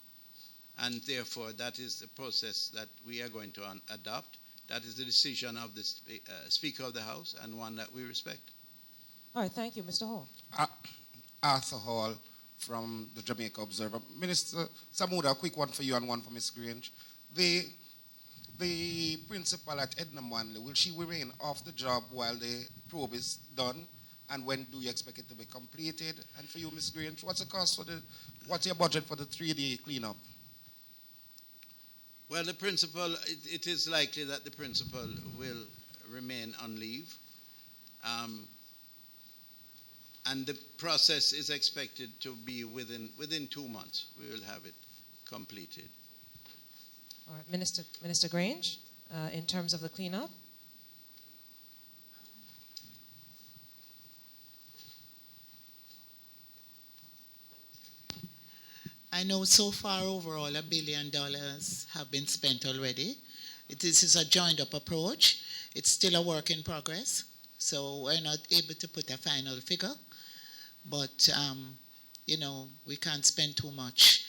And therefore, that is the process that we are going to adopt. That is the decision of the Speaker of the House, and one that we respect. All right, thank you. Mr. Hall. Arthur Hall from the Jamaica Observer. Minister Samuda, a quick one for you and one for Ms. Grange. The principal at Edna Manley, will she remain off the job while the probe is done? And when do you expect it to be completed? And for you, Ms. Grange, what's your budget for the 3-day cleanup? Well, the principal, it is likely that the principal will remain on leave. And the process is expected to be within 2 months. We will have it completed. All right, Minister Grange, in terms of the cleanup. I know so far overall $1 billion have been spent already. This is a joined up approach. It's still a work in progress, so we're not able to put a final figure. But, we can't spend too much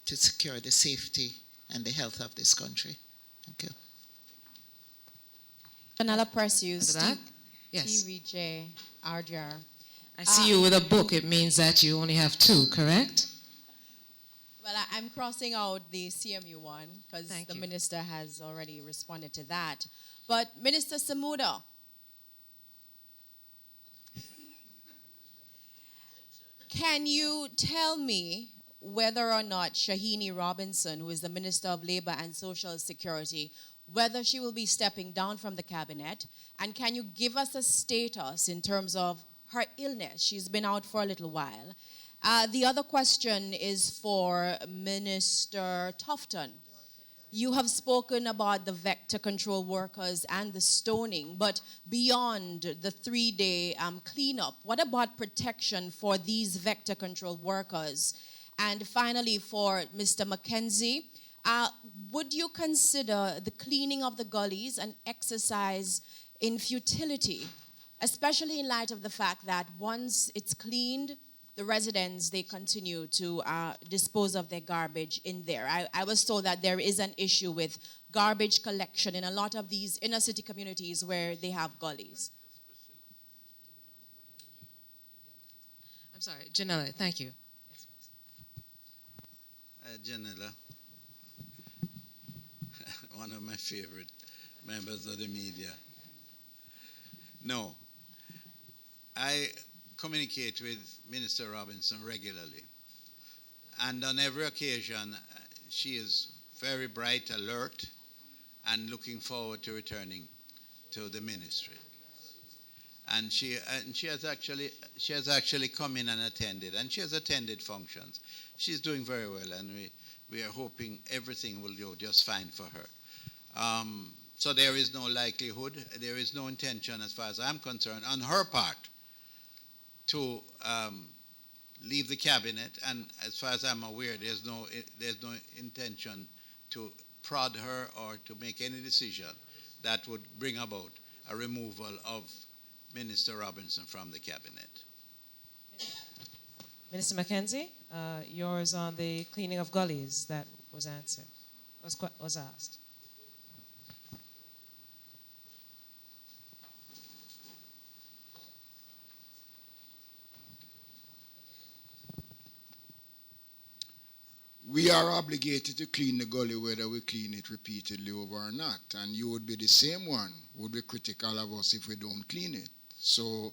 to secure the safety and the health of this country. Thank you. Vanilla Perseus, That? Yes. TVJ, RJR. I see you with a book. It means that you only have 2, correct? Well, I'm crossing out the CMU one because the minister has already responded to that. But Minister Samuda, can you tell me whether or not Shahini Robinson, who is the Minister of Labor and Social Security, whether she will be stepping down from the cabinet, and can you give us a status in terms of her illness? She's been out for a little while. The other question is for Minister Tufton. You have spoken about the vector control workers and the stoning, but beyond the 3-day cleanup, what about protection for these vector control workers? And finally, for Mr. Mackenzie, would you consider the cleaning of the gullies an exercise in futility, especially in light of the fact that once it's cleaned, the residents, they continue to dispose of their garbage in there. I was told that there is an issue with garbage collection in a lot of these inner city communities where they have gullies. I'm sorry, Janella, thank you. Janella, one of my favorite members of the media. No, I communicate with Minister Robinson regularly. And on every occasion, she is very bright, alert, and looking forward to returning to the ministry. And she has actually come in and attended, and she has attended functions. She's doing very well, and we are hoping everything will go just fine for her. So there is no likelihood, there is no intention, as far as I'm concerned, on her part, to leave the cabinet, and as far as I'm aware, there's no intention to prod her or to make any decision that would bring about a removal of Minister Robinson from the cabinet. Minister Mackenzie, yours on the cleaning of gullies that was answered, was asked. We are obligated to clean the gully whether we clean it repeatedly over or not. And you would be the same one, would be critical of us if we don't clean it. So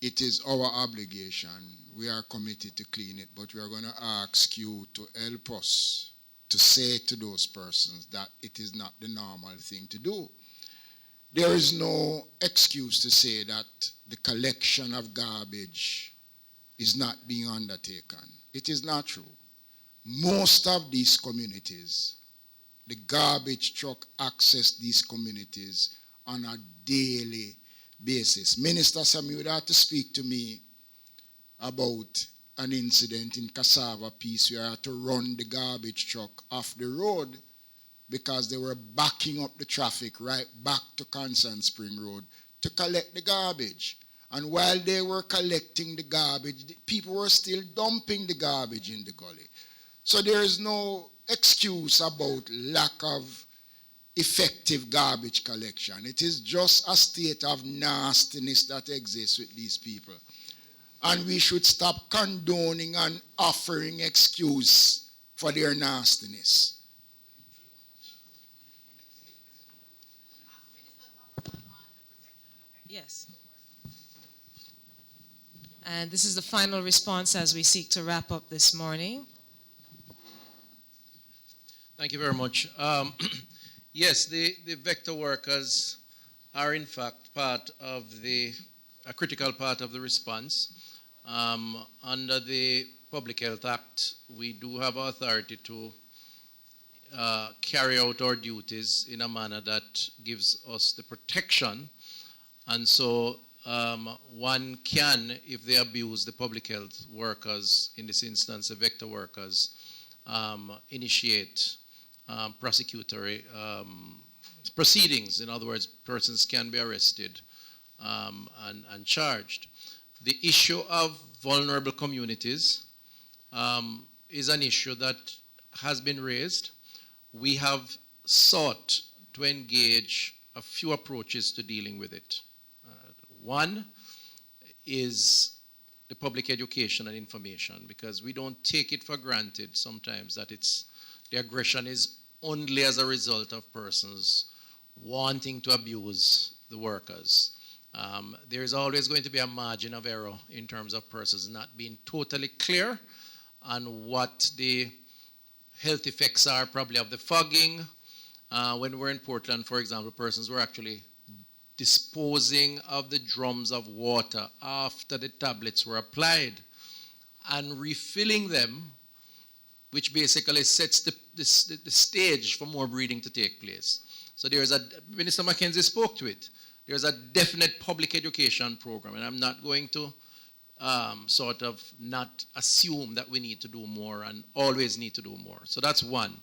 it is our obligation. We are committed to clean it, but we are going to ask you to help us to say to those persons that it is not the normal thing to do. There is no excuse to say that the collection of garbage is not being undertaken. It is not true. Most of these communities, the garbage truck access these communities on a daily basis. Minister Samuda had to speak to me about an incident in Cassava Peace where I had to run the garbage truck off the road because they were backing up the traffic right back to Constant Spring Road to collect the garbage. And while they were collecting the garbage, people were still dumping the garbage in the gully. So there is no excuse about lack of effective garbage collection. It is just a state of nastiness that exists with these people. And we should stop condoning and offering excuse for their nastiness. Yes. And this is the final response as we seek to wrap up this morning. Thank you very much. Yes, the vector workers are in fact part of a critical part of the response. Under the Public Health Act, we do have authority to carry out our duties in a manner that gives us the protection. And so one can, if they abuse the public health workers, in this instance the vector workers, initiate prosecutory proceedings. In other words, persons can be arrested and charged. The issue of vulnerable communities is an issue that has been raised. We have sought to engage a few approaches to dealing with it. One is the public education and information, because we don't take it for granted sometimes that the aggression is only as a result of persons wanting to abuse the workers. There is always going to be a margin of error in terms of persons not being totally clear on what the health effects are probably of the fogging. When we're in Portland, for example, persons were actually disposing of the drums of water after the tablets were applied and refilling them, which basically sets the stage for more breeding to take place. So Minister Mackenzie spoke to it. There's a definite public education program, and I'm not going to sort of not assume that we need to do more and always need to do more. So that's one.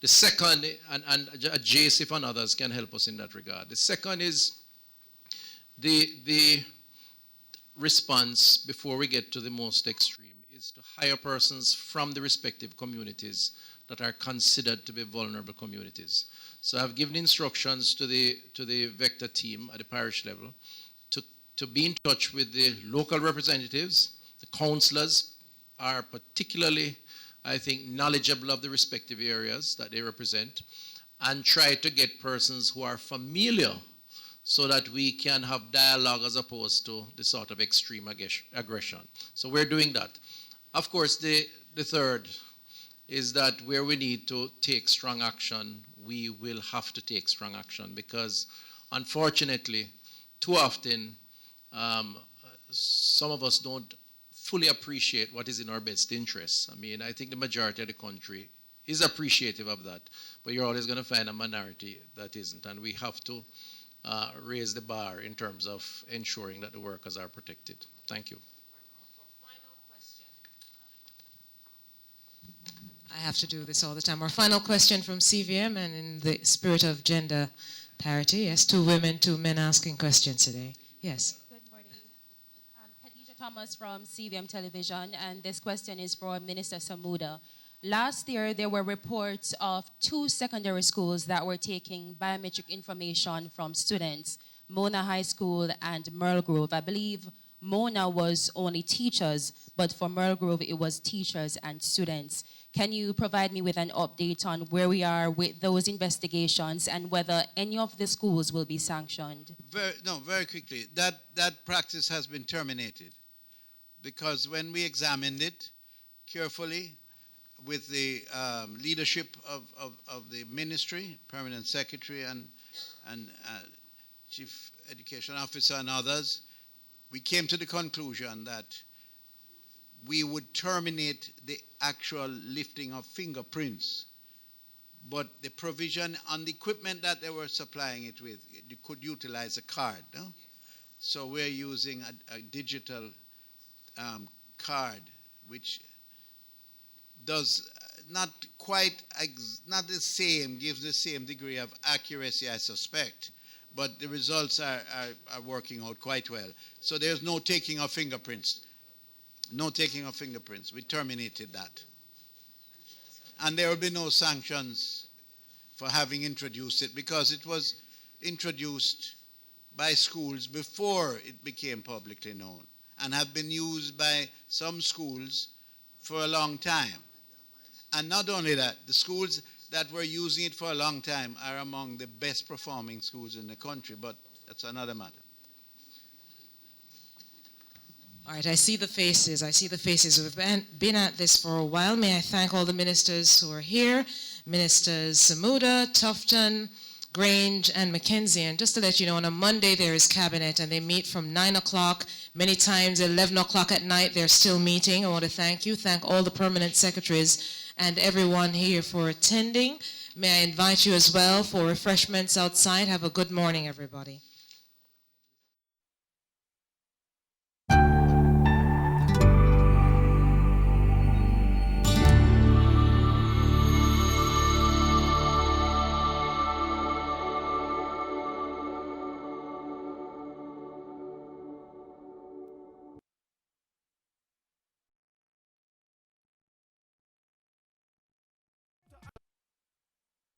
The second, and Joseph and others can help us in that regard. The second is the response, before we get to the most extreme, is to hire persons from the respective communities that are considered to be vulnerable communities. So I've given instructions to the vector team at the parish level to be in touch with the local representatives. The councillors are particularly, I think, knowledgeable of the respective areas that they represent, and try to get persons who are familiar so that we can have dialogue as opposed to the sort of extreme aggression. So we're doing that. Of course, the third is that where we need to take strong action, we will have to take strong action, because unfortunately, too often, some of us don't fully appreciate what is in our best interests. I mean, I think the majority of the country is appreciative of that, but you're always going to find a minority that isn't, and we have to raise the bar in terms of ensuring that the workers are protected. Thank you. For final question, I have to do this all the time. Our final question from CVM, and in the spirit of gender parity, yes, 2 women, 2 men asking questions today. Yes. Good morning. Khadija Thomas from CVM Television, and this question is for Minister Samuda. Last year, there were reports of 2 secondary schools that were taking biometric information from students, Mona High School and Merle Grove. I believe Mona was only teachers, but for Merle Grove, it was teachers and students. Can you provide me with an update on where we are with those investigations and whether any of the schools will be sanctioned? Very quickly. That practice has been terminated because when we examined it carefully with the leadership of the ministry, permanent secretary and chief education officer and others, we came to the conclusion that we would terminate the actual lifting of fingerprints, but the provision on the equipment that they were supplying it with, you could utilize a card. No? So we're using a digital card, which does not quite, not the same, gives the same degree of accuracy, I suspect, but the results are working out quite well. So there's no taking of fingerprints. No taking of fingerprints. We terminated that. And there will be no sanctions for having introduced it because it was introduced by schools before it became publicly known and have been used by some schools for a long time. And not only that, the schools that were using it for a long time are among the best performing schools in the country, but that's another matter. All right, I see the faces. We've been at this for a while. May I thank all the ministers who are here, Ministers Samuda, Tufton, Grange, and Mackenzie. And just to let you know, on a Monday there is cabinet, and they meet from 9 o'clock, many times 11 o'clock at night. They're still meeting. I want to thank all the permanent secretaries and everyone here for attending. May I invite you as well for refreshments outside. Have a good morning, everybody.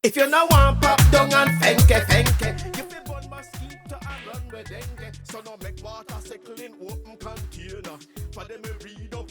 If you no want pop down and fenke, you fi burn mosquito and run with dengue. So no make water cycle in open container. For them we breed